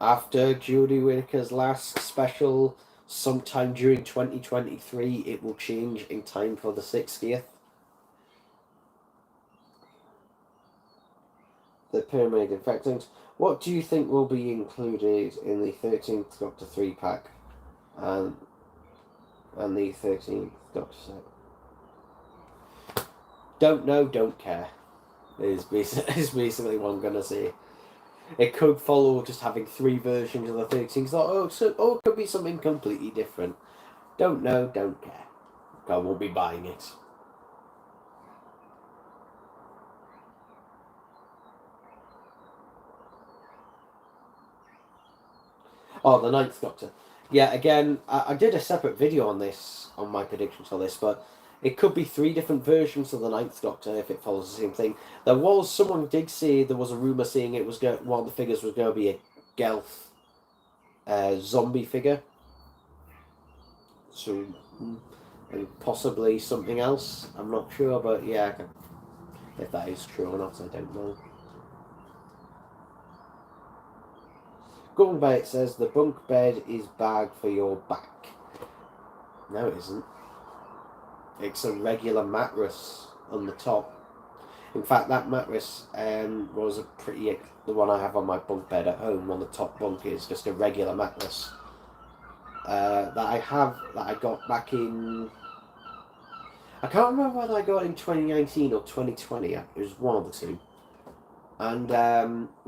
After Jodie Whittaker's last special, sometime during 2023, it will change in time for the 60th. The Pyramid Infectant. What do you think will be included in the 13th Doctor 3-pack and the 13th Doctor set? Don't know, don't care. Is basically what I'm going to say. It could follow just having 3 versions of the 13th. It could be something completely different. Don't know, don't care. I won't be buying it. Oh, the 9th Doctor. Yeah, again, I did a separate video on this, on my predictions for this, but it could be 3 different versions of the 9th Doctor if it follows the same thing. Someone did say, there was a rumour saying it was one of the figures was going to be a Gelth zombie figure. So, and possibly something else. I'm not sure, but yeah, if that is true or not, I don't know. Going by it says the bunk bed is bad for your back. No, it isn't. It's a regular mattress on the top. In fact, that mattress was the one I have on my bunk bed at home on the top bunk is just a regular mattress that I got back in. I can't remember whether I got it in 2019 or 2020. It was one of the two. And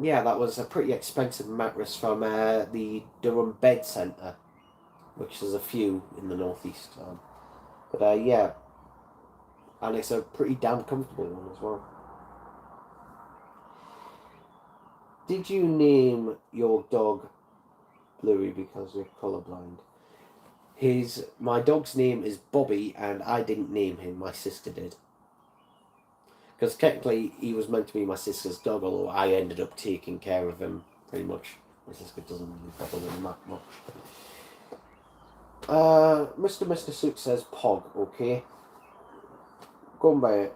yeah, that was a pretty expensive mattress from the Durham Bed Centre, which there's a few in the northeast. But yeah, and it's a pretty damn comfortable one as well. Did you name your dog Bluey because you're colourblind? My dog's name is Bobby, and I didn't name him. My sister did. Because technically, he was meant to be my sister's dog, although I ended up taking care of him pretty much. My sister doesn't really bother with him that much. Mr. Suit says Pog. Okay. Going by it.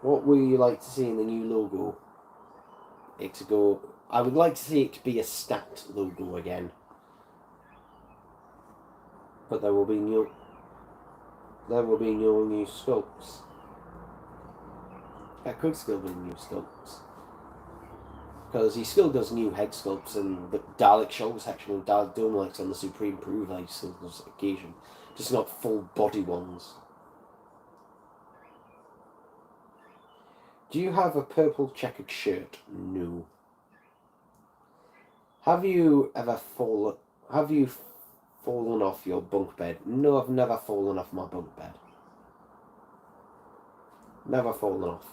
What would you like to see in the new logo? I would like to see it to be a stacked logo again. But there will be no new sculpts. There could still be new sculpts. Because he still does new head sculpts and the Dalek shoulder section and Dalek dome lights on the Supreme Prove like still does occasion. Just not full body ones. Do you have a purple checkered shirt? No. Have you fallen off your bunk bed? No, I've never fallen off my bunk bed. Never fallen off.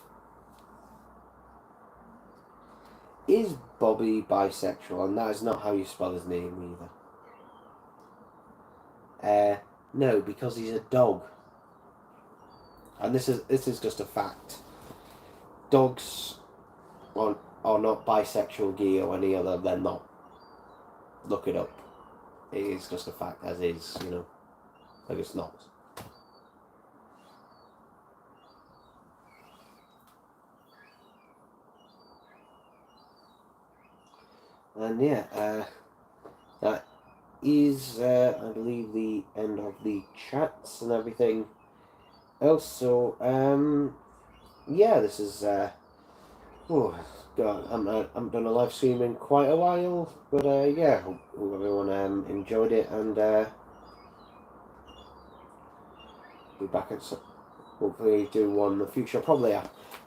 Is Bobby bisexual? And that is not how you spell his name either. No, because he's a dog. And this is just a fact. Dogs are not bisexual, gay, or any other. They're not. Look it up. It is just a fact, as is, you know. Like it's not. And yeah, that is, I believe, the end of the chats and everything else. So, yeah, this is, oh, God, I haven't done a live stream in quite a while, but, yeah, hope everyone, enjoyed it, and, be back at some, hopefully do one in the future, probably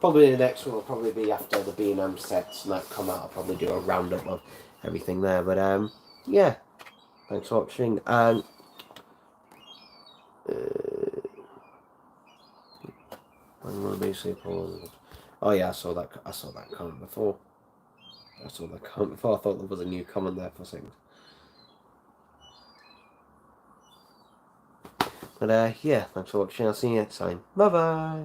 the next one will probably be after the B&M sets and that come out. I'll probably do a roundup of everything there, but, yeah, thanks for watching, and, I'm going to basically pause. Oh yeah, I saw that comment before. I thought there was a new comment there for things. But yeah, thanks for watching. I'll see you next time. Bye bye.